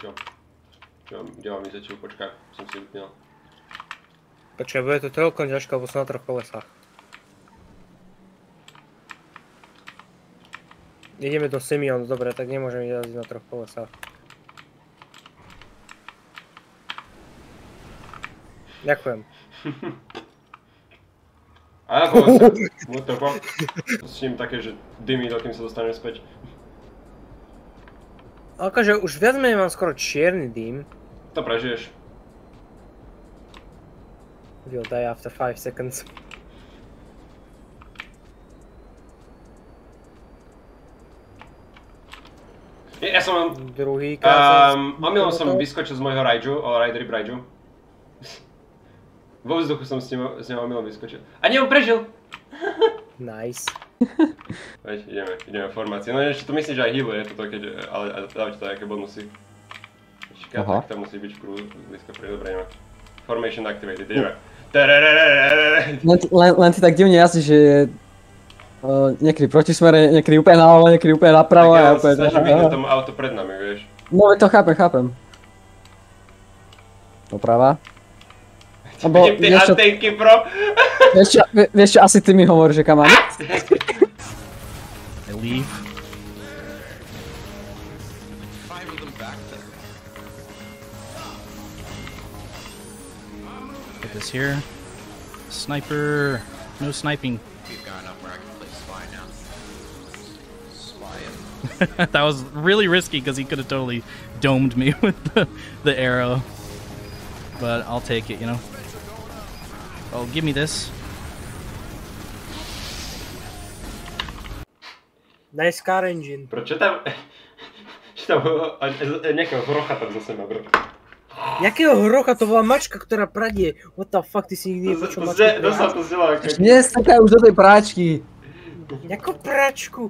Čo? Kde mám ísť? Počkaj, som si vypnil. Počkaj, bude to toľko ťažké, lebo som na 3 kolesách. Ideme do Simeon, dobre, tak nemôžem jazdiť na 3 kolesách. Ďakujem. A na kolesa. What the fuck? S ním také, že dymy, dokým sa dostaneme späť. Akože už viac menej mám skoro čierny dym. To prežiješ. You'll die after 5 seconds. Ja som... Druhý omylom som vyskočil z môjho Rider Raiju. Vo vzduchu som s ním omylom vyskočil. A nie, on prežil! Nice. Veď, ideme formácie. No ešte to myslíš, že aj healuje toto, ale dávate to nejaké bonusy. Tak to musí byť blízko pri dobre, ideme. Formation activated, ideme. Len ty tak divne jazdíš, že je niekedy proti smere, niekedy úplne naľavo, niekedy úplne napravo. Tak ja sa snažím vidieť tomu auto pred nami, vieš. No to chápem. Doprava. Vidím tie antenky, bro. Vieš čo, asi ty mi hovoríš, že kam mám ísť? I leave. Put this here. Sniper. No sniping. We've got enough where I can play spy now. Spy. That was really risky because he could have totally domed me with the arrow. But I'll take it, you know. Oh, give me this. Nice car engine. Proč tam... nejakého hrocha tam zase má, bro. Jakého hrocha? To bola mačka, ktorá pradie. What the fuck, ty si nikdy nepočul mačku? To zdieľa ako... Nestakaj už do tej práčky. Jakú práčku?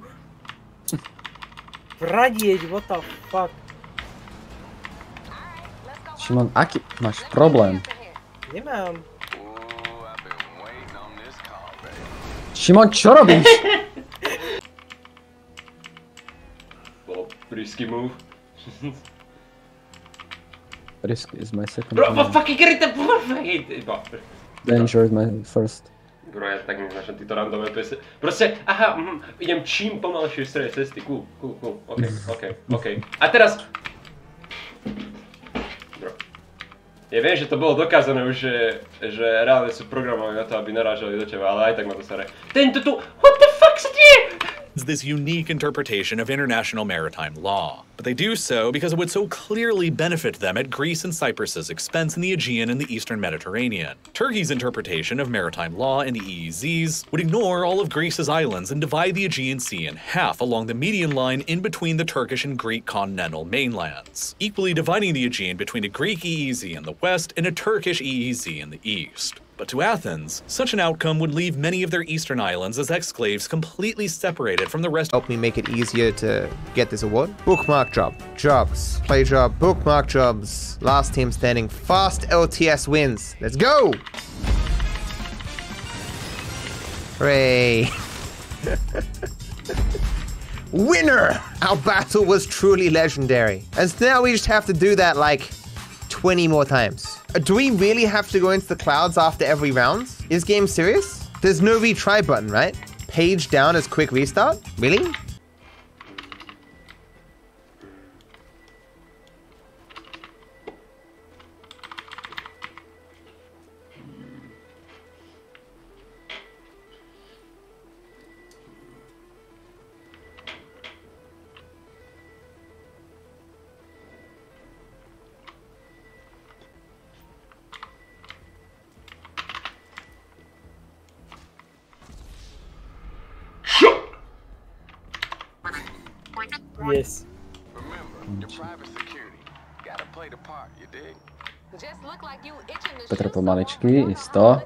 Pradieť, what the fuck? Šimon, aký máš problém? Nemám. Šimon, čo robíš? Bol risky move. Risk is my second. Bro, fucking get it, fucking... Danger is my first. Bro, ja tak neznačam títo random FPS. Proste, aha, idem čím pomalšie v strede cesty, cool, okej. A teraz... Bro. Ja viem, že to bolo dokázané už, že reálne sú programovaní na to, aby narážali do teba, ale aj tak ma to sere. Tento tu, what the fuck sa deje? This unique interpretation of international maritime law. But they do so because it would so clearly benefit them at Greece and Cyprus's expense in the Aegean and the Eastern Mediterranean. Turkey's interpretation of maritime law in the EEZs would ignore all of Greece's islands and divide the Aegean Sea in half along the median line in between the Turkish and Greek continental mainlands, equally dividing the Aegean between a Greek EEZ in the west and a Turkish EEZ in the east. But to Athens, such an outcome would leave many of their eastern islands as exclaves completely separated from the rest. Help me make it easier to get this award. Bookmark job, jobs, play job, bookmark jobs. Last team standing, fast LTS wins. Let's go! Hooray! Winner! Our battle was truly legendary. And so now we just have to do that like 20 more times. Do we really have to go into the clouds after every round? Is this game serious? There's no retry button, right? Page down as quick restart? Really? Yes. Petr pomaličky, isto.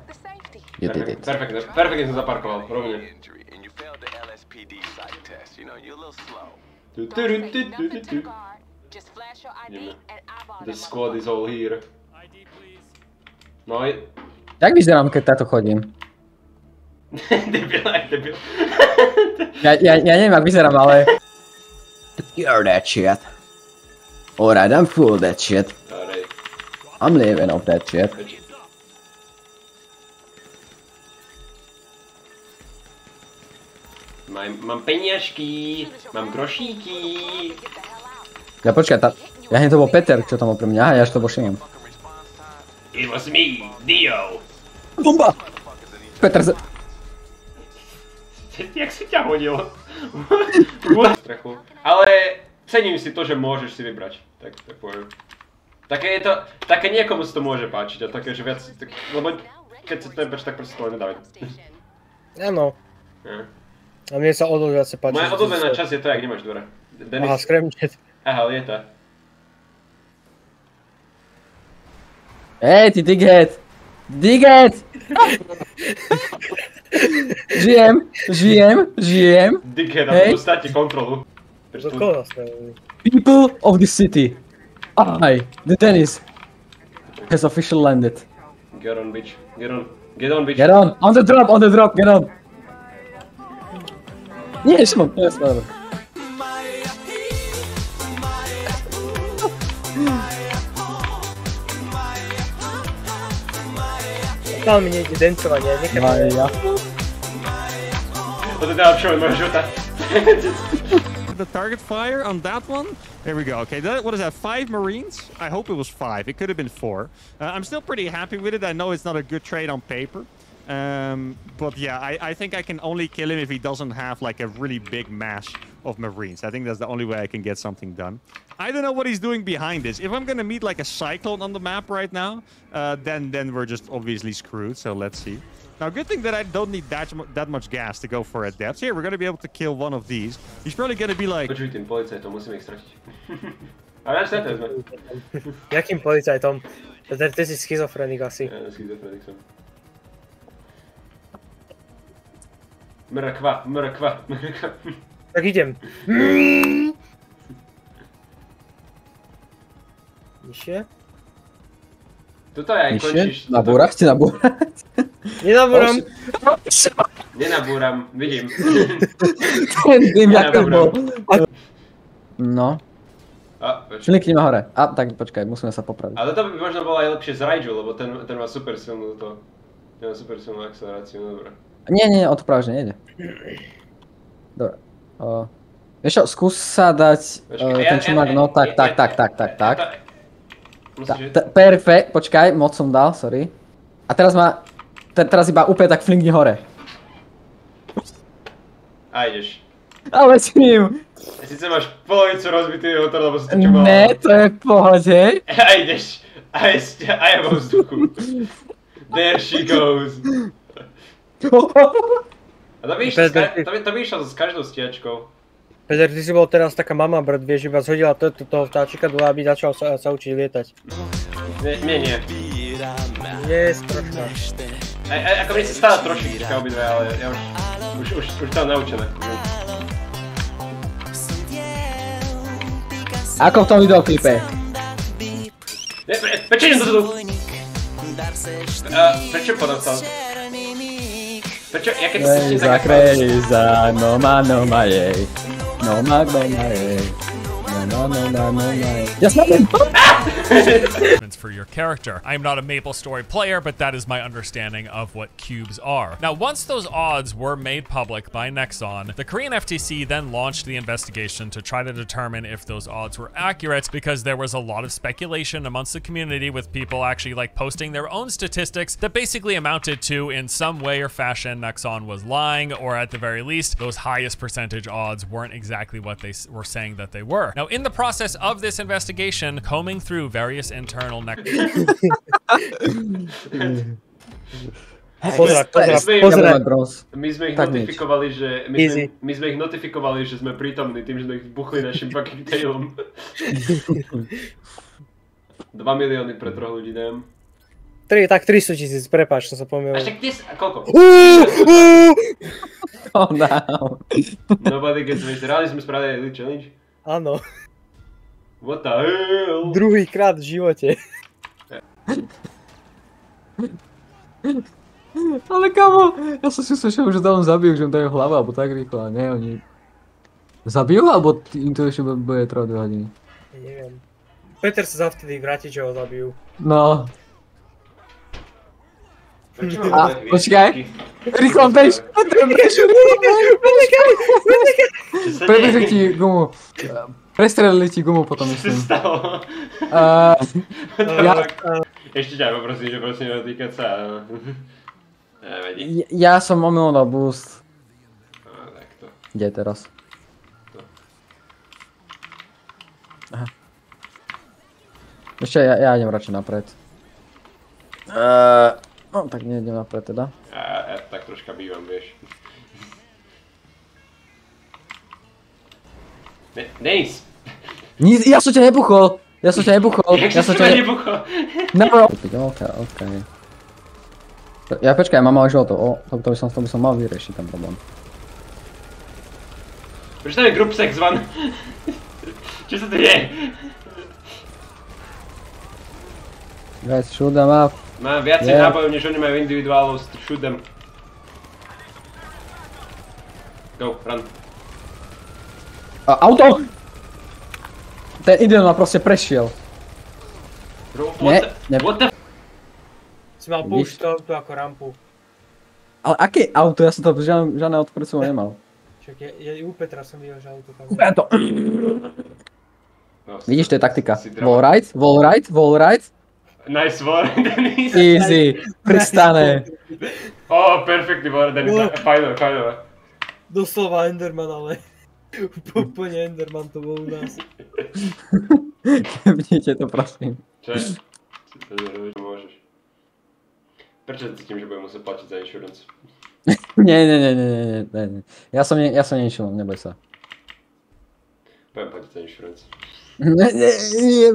You did it. Perfektne som zaparkoval, rovne. The squad is all here. No i... Jak vyzerám, keď táto chodím? Debil. Ja neviem, jak vyzerám, ale... You're that shit. Alright, I'm full of that shit. Alright. I'm living off that shit. Mám peniažky, mám grošíky. Ja počkaj, ja hneď to bol Peter, čo tam bol pre mňa, aha, ja až to bol Šimon. It was me, Dio. Bomba! Peter z... Jak si ťa hodil? Ale cením si to, že môžeš si vybrať. Tak poviem. Také je to, také niekomu si to môže páčiť a také, že viac, lebo keď si to neberš, tak proste to len nedávaj. Áno. A mne sa odol viac páči. Moja odobrená časť je to, jak nemáš dvore. Aha, Scramjet. Aha, lieta. Hej, ty dighead! Dighead! Žijem. Dighead, a budú stať ti kontrolu. People of the city. The Dennis has officially landed. Get on, bitch. Get on, bitch. Get on the drop, get on. Nie, Szymon, to jest dobra. Tam mi nejde dencovanie, nechápam. Ja. To je najlepšie od mojho života. The target fire on that one. There we go. Okay, what is that? 5 Marines? I hope it was 5. It could have been 4. I'm still pretty happy with it. I know it's not a good trade on paper. But yeah, I think I can only kill him if he doesn't have like a really big mass of Marines. I think that's the only way I can get something done. I don't know what he's doing behind this. If I'm gonna meet like a cyclone on the map right now, then we're just obviously screwed. So let's see. Now, good thing that I don't need that much gas to go for a depth. Here, we're gonna be able to kill one of these. He's probably gonna be like... Počuj tým policajtom, musíme ich stratiť. Ale náš set sme. Jakým policajtom? Ty si schizofrenik asi. Ja, schizofrenik som. Mrkva. Tak idem. Nižšie? Tuto aj končíš. Nabúrať? Chceš nabúrať? Nenabúram. Nenabúram, vidím. Ten dým, jak to bol. No. Klikni ma hore. Tak počkaj, musíme sa popraviť. Ale to by možno bolo aj lepšie z Raiju, lebo ten má super silnú to. Ten má super silnú akceleráciu, dobre. Nie, o to práve, že nejde. Dobre. Vieš čo, skús sa dať ten čumák, no tak. Perfekt, počkaj, moc som dal, sorry. A teraz iba úplne tak flinkni hore. A ideš. Ale s ním. Sice máš polovicu rozbitý motor, lebo sa to čumal. Ne, to je v pohode. A ideš. A je vo vzduchu. There she goes. A to by išlo s každou stiačkou. Peter, ty si bol teraz taká mama brd, vieš, iba zhodila toho vtáčika dole, aby začal sa učiť lietať. Nie. Nie, troška. Ako mne sa stále trošička obidve, ale ja už to naučené. Ako v tom videoklipe? Prečo idem do prečo podostal? Prečo? Ja keď si Zakrejza, no ma jej. Yes, for your character. I am not a MapleStory player, but that is my understanding of what cubes are. Now, once those odds were made public by Nexon, the Korean FTC then launched the investigation to try to determine if those odds were accurate, because there was a lot of speculation amongst the community with people actually like posting their own statistics that basically amounted to, in some way or fashion, Nexon was lying, or at the very least, those highest percentage odds weren't exactly what they were saying that they were. Now, in the process of this investigation, combing through various internal My sme ich notifikovali, že sme prítomní tým, že sme ich buchli našim fucking tailom. 2 milióny pre 3 ľudí dám. 300 000, prepáč, to sa pomýlil. A však ty koľko? Calm down. Nobody gets wasted. Reálne sme spravili Elite Challenge? Áno. What the hell? Druhýkrát v živote. Ale kamo, ja som si myslel, že už dávno zabijú, že im dajú hlavu, alebo tak rýchlo, a nie, oni... Zabijú, alebo im to ešte bude trvať 2 hodiny? Ja neviem. Peter sa zavtedy vráti, že ho zabijú. No. A, počkaj. Rýchlo, bež! Prebežli ti gumu. Prestrelili ti gumu potom, myslím. Ešte ťa poprosím, že prosím dotýkať sa. Nevadí. Ja som omylom dal boost. Takto. Kde je teraz? Aha. Ešte ja idem radšej napred. No tak nejdem napred teda. Ja tak troška bývam, vieš. Denis! Ja som ťa nebuchol! Ja som ťa nebuchol! Jak som ťa nebuchol? No, okej. Ja počkaj, mám ale žlto. To by som mal vyriešiť ten problém. Prečo tam je group sex van? Čo sa tu je? Guys, shoot them up. Mám viacej nábojov, než oni majú individuálov, shoot them. Go, run. Auto! Ten idiot ma proste prešiel. Bro, what the Si mal použiť to auto ako rampu. Ale aké auto? Ja som to žiadne auto pred sebou nemal. Čak, u Petra som videl, že auto tam... To. Vidíš, to je taktika. Wall right. Nice wall, Denis. Easy, pristane. Perfektný wall, Denis. Fajnové. Doslova Enderman, ale... Úplne Enderman to bol u nás. Vidíte to, prosím. Čo je? To môžeš. Prečo cítim, že budem musieť platiť za insurance? Nie. Ja som neinšilom, neboj sa. Budem platiť za insurance. Nie.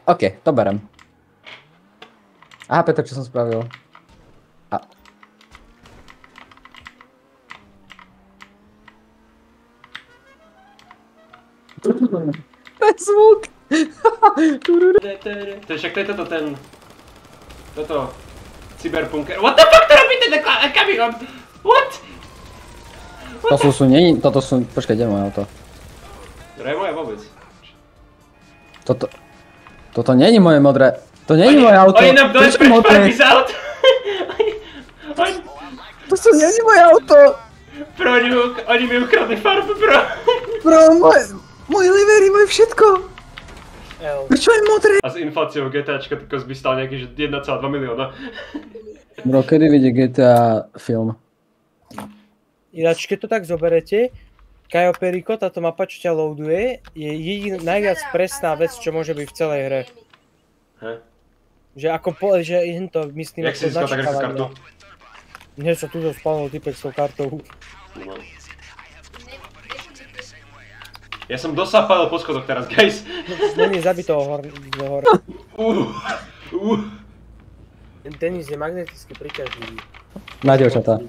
OK, to berem. Aha, Peter, čo som spravil? Ten zvuk! Však to je toto cyberpunker. What the fuck to robí ten kamión? What? Toto sú, počkaj, kde je moje auto? To je moje vôbec. Toto není moje modré. To není moje auto. Oni nám dali farby z aut. To není moje auto. Bro, oni mi ukradli farbu, bro. Bro, môj livery, moje všetko. Prečo je modré? A s infláciou GTAčka by stal nejaký 1,2 milióna. Bro, kedy vidie GTA film? Ináč, keď to tak zoberete, Cayo Perico, táto mapa, čo ťa loaduje, je najviac presná vec, čo môže byť v celej hre. Že ako že to myslím ako načkávanie. Nie sa tu spavnul typek s tou kartou. Ja som dosápal po schodoch teraz, guys. Denis, zabij toho hore. Denis je magneticky priťažlivý. Na dievčatá.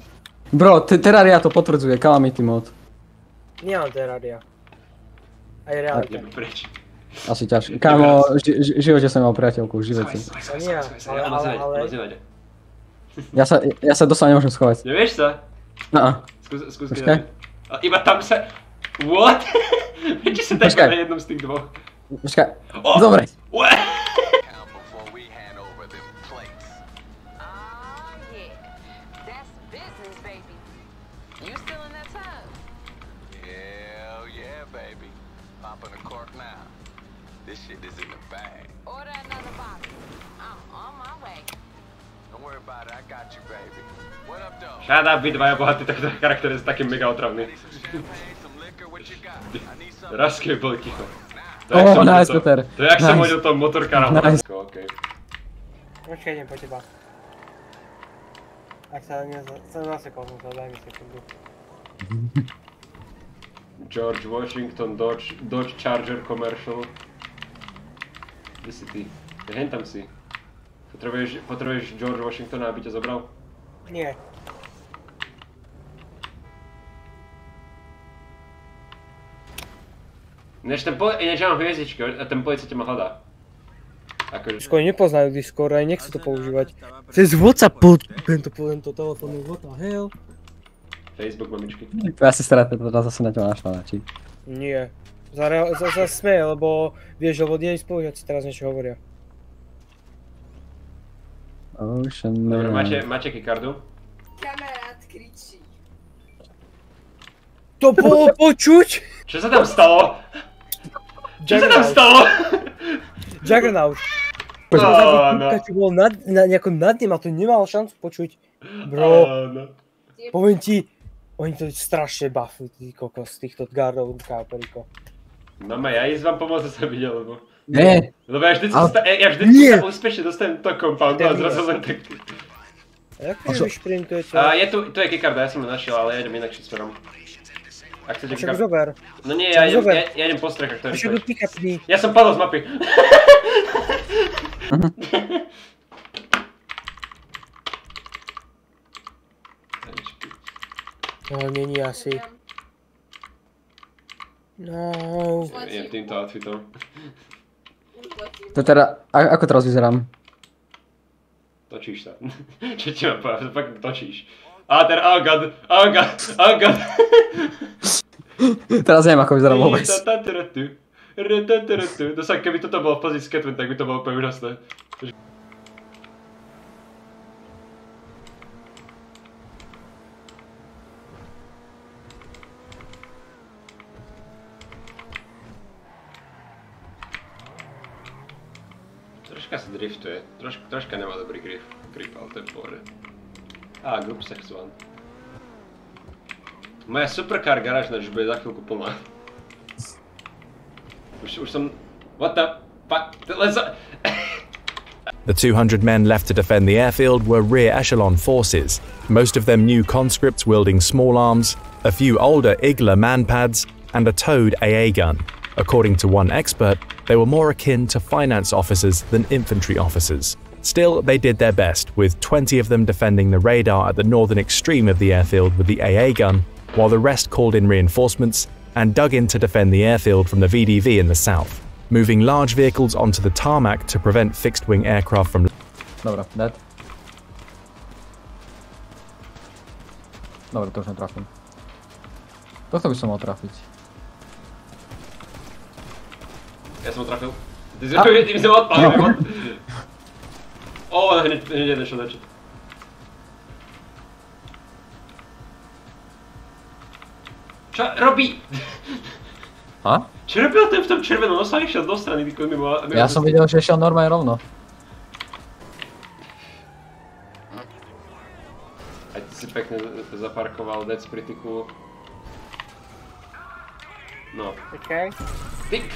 Bro, Terraria to potvrdzuje, Calamity mod. Nie mám Terraria. Aj realita. Asi ťažké. Kámo, v živote som mal priateľku, v živote. Nie, ale... Ja sa dosť nemôžem schovať. Nevieš sa? Skús keď iba tam sa... What? Prečo sa tak na jednom z tých dvoch? Počkaj. Dobre. Shut up, vy dvaja bohatí charakter je taký mega otravný. Raz keď bol ticho. Nice, Peter. To je jak som hodil toho motorkára hlavsko, okej. Počkaj, idem po teba. Ak sa zasekol som sa, daj mi sekundu. George Washington, Dodge Charger Commercial. Kde si ty? Hen tam si. Potrebuješ George Washingtona, aby ťa zobral? Nie. Ináč ja mám hviezdičky a ten policajt ma hľadá. Skôr nepoznajú Discord, aj nechcú to používať. Cez WhatsApp tento telefónny, what the hell? Facebook, mamičky. Tvoja sestra teda zase na ťa našla, či? Nie. Zase smeje, lebo vieš, lebo jej spolužiaci teraz niečo hovoria. Dobre, máte keycardu? Kamarát kričí. To bolo počuť? Čo sa tam stalo? Čo sa tam stalo? Juggernaut. Čo bolo nejako nad ním a to nemal šancu počuť. Bro, poviem ti, oni to strašne buffujú, tí kokos, týchto guardov, Periko. Mama, ja ísť vám pomôcť sa videl, lebo... Nie. Lebo ja vždycky sa úspešne dostanem do compoundu a zrazu len tak... Jak ty vyšprintujete? Tu je keycarda, ja som ho našiel, ale ja idem inakším smerom. Ak chcete však zober. No nie, ja idem po strechách, to je však pick-upni. Ja som padol z mapy. No, není asi. No. Jem týmto outfitom. To teda, ako teraz vyzerám? Točíš sa. Čo ti mám povedať, fakt točíš. A ten, oh god. Teraz neviem, ako vyzerám vôbec. Dosa, keby toto bolo v pozícii Catwin, tak by to bolo úplne úžasné. Troška sa driftuje, troška nemá dobrý grip, ale to je v pohode. Group 6-1. Moja supercar garážna už bude za chvíľku plná. Už som... What the fuck? The 200 men left to defend the airfield were rear echelon forces, most of them new conscripts wielding small arms, a few older Igla manpads, and a towed AA gun. According to one expert, they were more akin to finance officers than infantry officers. Still, they did their best, with 20 of them defending the radar at the northern extreme of the airfield with the AA gun, while the rest called in reinforcements and dug in to defend the airfield from the VDV in the south, moving large vehicles onto the tarmac to prevent fixed-wing aircraft from... Dobra, dead. Dobra, to už netrafím. Tohto by som mal trafiť. Ja som ho trafil. Ty som ho odpálil. Hneď jeden šel načet. Čo robí? Čo robil ten v tom červenom? On sa išiel do strany, ja som videl, že išiel normálne rovno. Aj ty si pekne zaparkoval dead spritiku. No. Okej. Ty...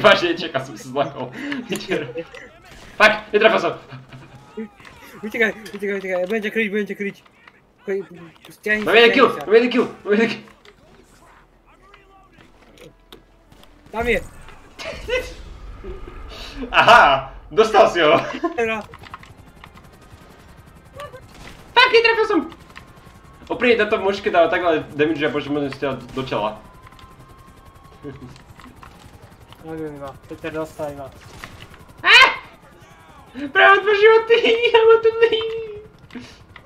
Vážne, čakal som si zlakol. Fakt, netrafil som. Utekaj, budem ťa kryť. Mám jeden kill. Tam je. Aha, dostal si ho. Fakt, netrafil som. Opríde, táto mužka dáva takhle damage, že môžem stiaľať do čela. Neviem ma, Peter dostaj ma. Práve 2 životy, ja ma tu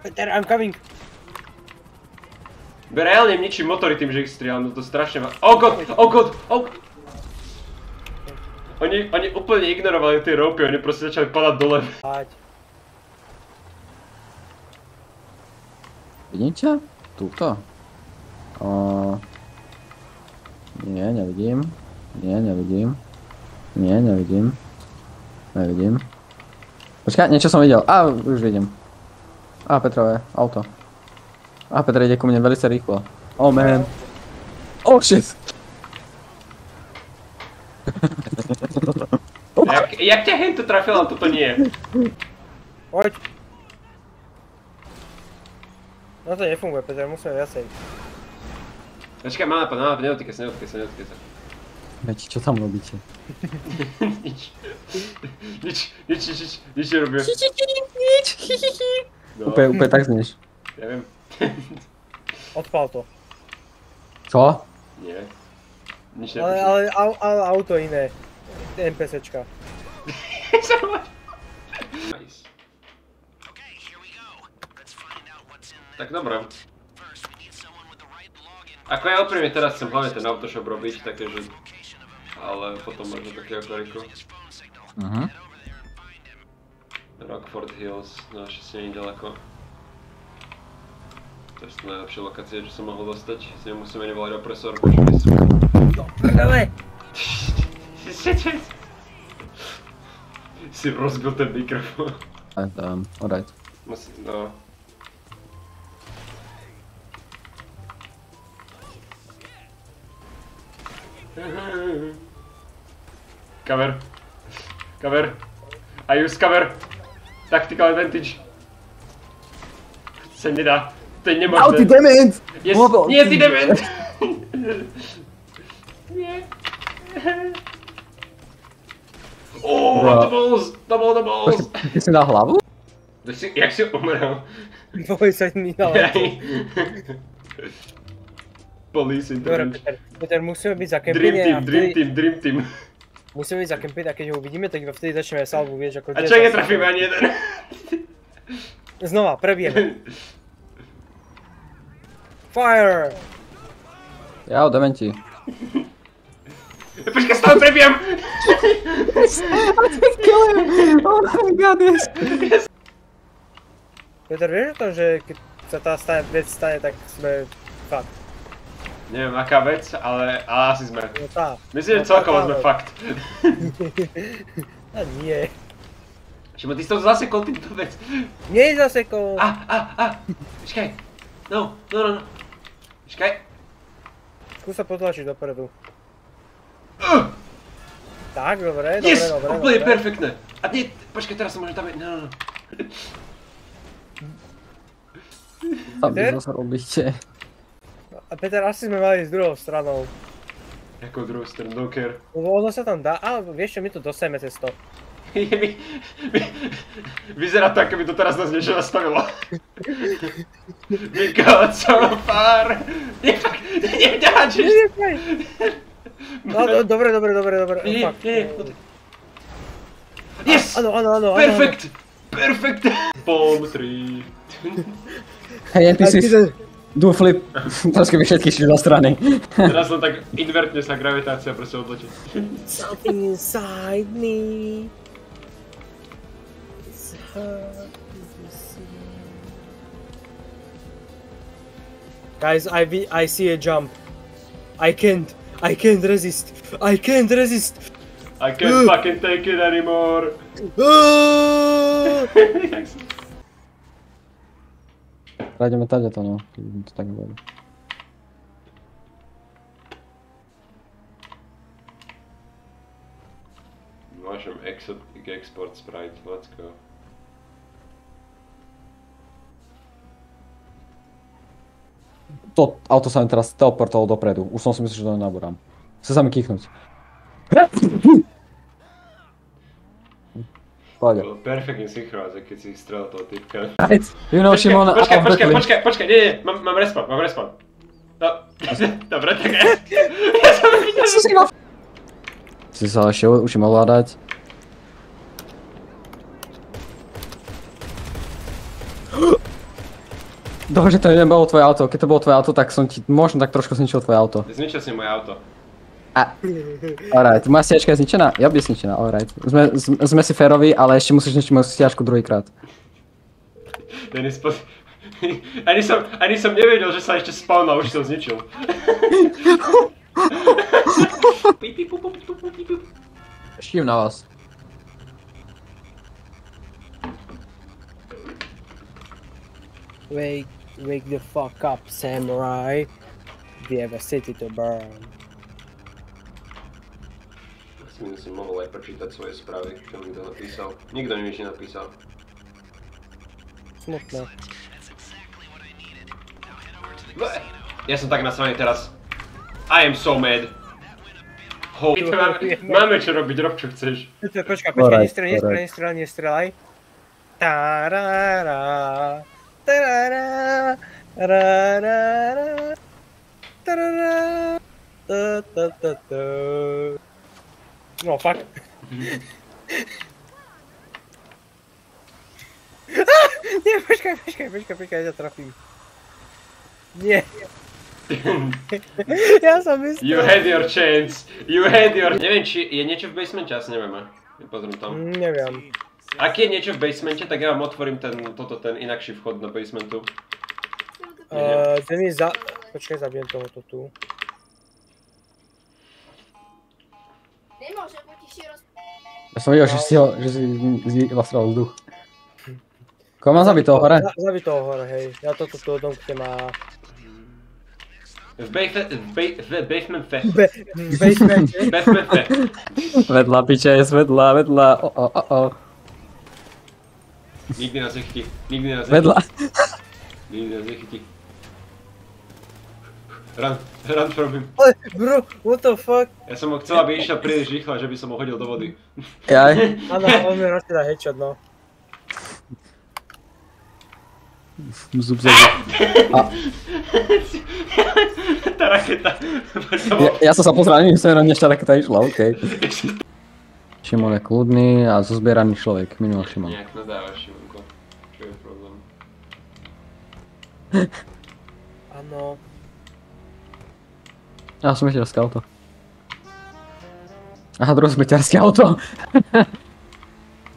Peter, I'm coming. Reálne ničím motory tým, že ich strieľam, to strašne ma... Oh god! Oni úplne ignorovali tie ropy, oni proste začali padať dole. Vidím ťa? Tuto? Nie, nevidím. Nevidím. Počkaj, niečo som videl. Už vidím. Petrové auto. Petr ide ku mne veľmi rýchlo. Oh man. Oh shit. Jak ťa hento trafil, ale toto nie. Poď. No to nefunguje, Peter, musíme viacej. Počkaj, má nápad, neotýkaj sa. Veď, čo tam robíte? Nič nerobím. Nič. Úplne tak znieš. Ja viem. Odpál to. Čo? Nie. Nič ale auto iné. NPCčka. Nice. Tak dobré. Ako ja úprimne teraz chcem hlavne ten autoshop robiť, takže... Ale potom možno takého koriku. Rockford Hills, no ešte nie je ďaleko. To je najlepšia lokácia, čo som mohol dostať. Si nemusíme nevolať opresor, počuli sú. Prdele! Si rozbil ten mikrofón. Alright. No. Cover. Cover. I use cover. Tactical advantage. Se nedá. To je nemožné. Ty dement! Yes. Nie, ty dement! Nie. Double balls! Ty si dal hlavu? Jak si umrel? Boj sa mi dal. Police intervention. Dobre, Peter, musíme byť zakempení. Dream team. Musíme byť zakempení a keď ho uvidíme, tak iba vtedy začneme salvu, vieš, ako... A čo netrafíme ani jeden? Znova, prebijeme. Fire! Ja, dementi. Počkaj, stále prebijem! Oh my god, yes! Peter, vieš o tom, že keď sa tá vec stane, tak sme... fakt. Neviem aká vec, ale asi sme. No tá. Myslím, že celkovo sme fakt. A nie. Šimo, ty si to zasekol týmto vec. Nie zasekol. Počkaj. No. Počkaj. Skús sa potlačiť dopredu. Tak, dobre. Yes! Úplne perfektné. A nie, počkaj, teraz sa môžem tam... No. Tam by sa robíte. A Peter, asi sme mali s druhou stranou. Ako druhú stranu, don't care. Lebo ono sa tam dá, ale vieš čo, my tu dostaneme cez to. Vyzerá to, ako by to teraz nás niečo nastavilo. We got so far. Nedáčiš. No, dobre. Yes! Áno. Perfect! Palm tree. Hej, NPCs. Do flip. Trošku by všetky šli do strany. Teraz len tak invertne sa gravitácia proste odletí. Something inside me. Guys, I see a jump. I can't resist. I can't fucking take it anymore. Ideme tady to, no. To tak bude. Môžem export sprite, let's go. To auto sa mi teraz teleportovalo dopredu. Už som si myslel, že to nabúram. Chce sa mi kýchnuť. Perfektne synchronizuje, keď si strelil toho typka. Šimon, počkaj, nie, mám respawn. No, dobre, tak ja som videl. Si sa ešte učím ovládať. Dobre, že to nebolo tvoje auto. Keď to bolo tvoje auto, tak som ti možno tak trošku zničil tvoje auto. Zničil si moje auto. Alright, moja stiačka je zničená? Ja by je zničená, alright. Sme si férovi, ale ešte musíš zničiť moju stiačku druhýkrát. Denis, ani som nevedel, že sa ešte spawnal, už som zničil. Štím na vás. Wake the fuck up, samurai. We have a city to burn. Si mohol aj prečítať svoje správy, čo mi to napísal. Nikto mi nič nenapísal. Smutné. Ja som tak nasraný teraz. I am so mad. Máme čo robiť, rob čo chceš. Počkaj, nestrelaj. Tarara. Tarara. Tarara. Tarara. No, fuck. Nie, počkaj, ja ťa trafím. Nie. Ja som myslel. You had your chance. Neviem, či je niečo v basemente, asi nevieme. Pozriem tam. Neviem. Ak je niečo v basemente, tak ja vám otvorím ten inakší vchod do basementu. Počkaj, zabijem tohoto tu. Ja som videl, že si vlastral vzduch. Koho mám zabiť toho hore? Zabiť toho hore, hej. Ja toto tu domku má... V basemente. Vedľa, piče, vedľa. Nikdy nás nechytí. Vedľa. Run from him. Ale, bro, what the fuck? Ja som ho chcel, aby išiel príliš rýchlo, že by som ho hodil do vody. Jaj. Áno, on mi radšej dá headshot, no. Zub za zub. Tá raketa. Ja som sa pozrel, neviem smerom, než tá raketa išla, okej. Šimon je kľudný a zozbieraný človek, minul Šimon. Nejak nadávaš, Šimonko. Čo je problém? Áno. Ja som smetiarské auto. Aha, druhé smetiarské auto.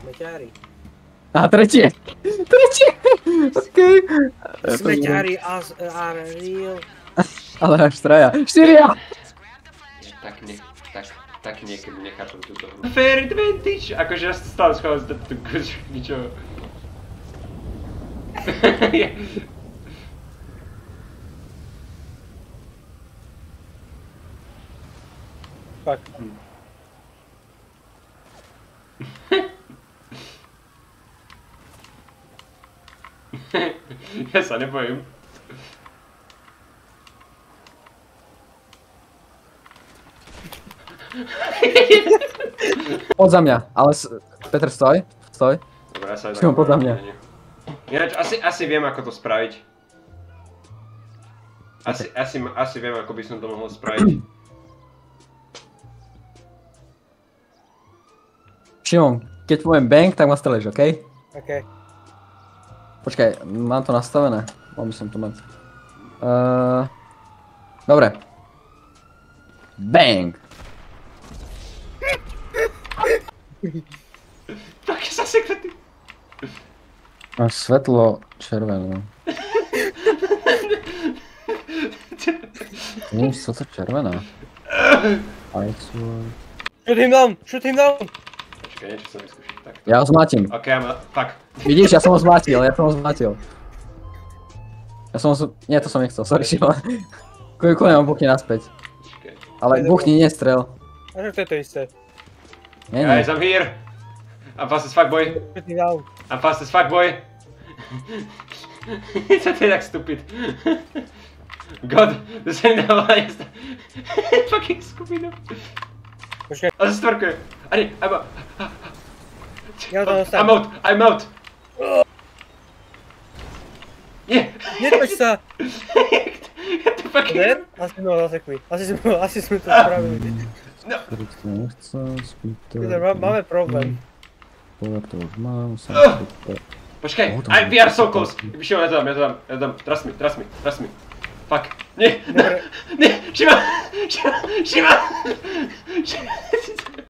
Smeťári. Aha, tretie. Okej. Smeťári are real. Ale až traja. 4! Tak niekedy nechápem túto hru. Fair advantage! Akože ja sa stále schovám z toto ničoho. Fuck. Ja sa nebojím. Poď za mňa, ale Petr, stoj. Dobre, ja sa aj Šimon, poď za mňa. Ináč, asi viem, ako to spraviť. Asi viem, ako by som to mohol spraviť. Šimon, keď poviem bang, tak ma strelíš, okej? Okej. Počkaj, mám to nastavené? Mal by som to mať. Dobre. Bang! Také zaseknutý. Máš svetlo červené. Nie, svetlo červené. Shoot him down! Počkaj, niečo som vyskúšiť. Ja ho zmatím. Ok, fuck. Vidíš, ja som ho zmatil. Nie, to som nechcel, sorry Šimon. Kľudne ho buchni naspäť. Ale buchni, nestrel. A čo to je to isté? Guys, I'm here! I'm fast as fuck, boy! Co to je tak stupid? God, to sa mi dáva jest... fucking skupina. Počkaj. A zastvorkuje. Ani, I'm out! Nie! Netoč sa! Ja to fucking... Dead? Asi sme ho zasekli. Asi sme to spravili. No. Máme problém. Počkaj, we are so close! Šimon, ja to dám. Trust me. Fuck. Nie! Nie! Šimon!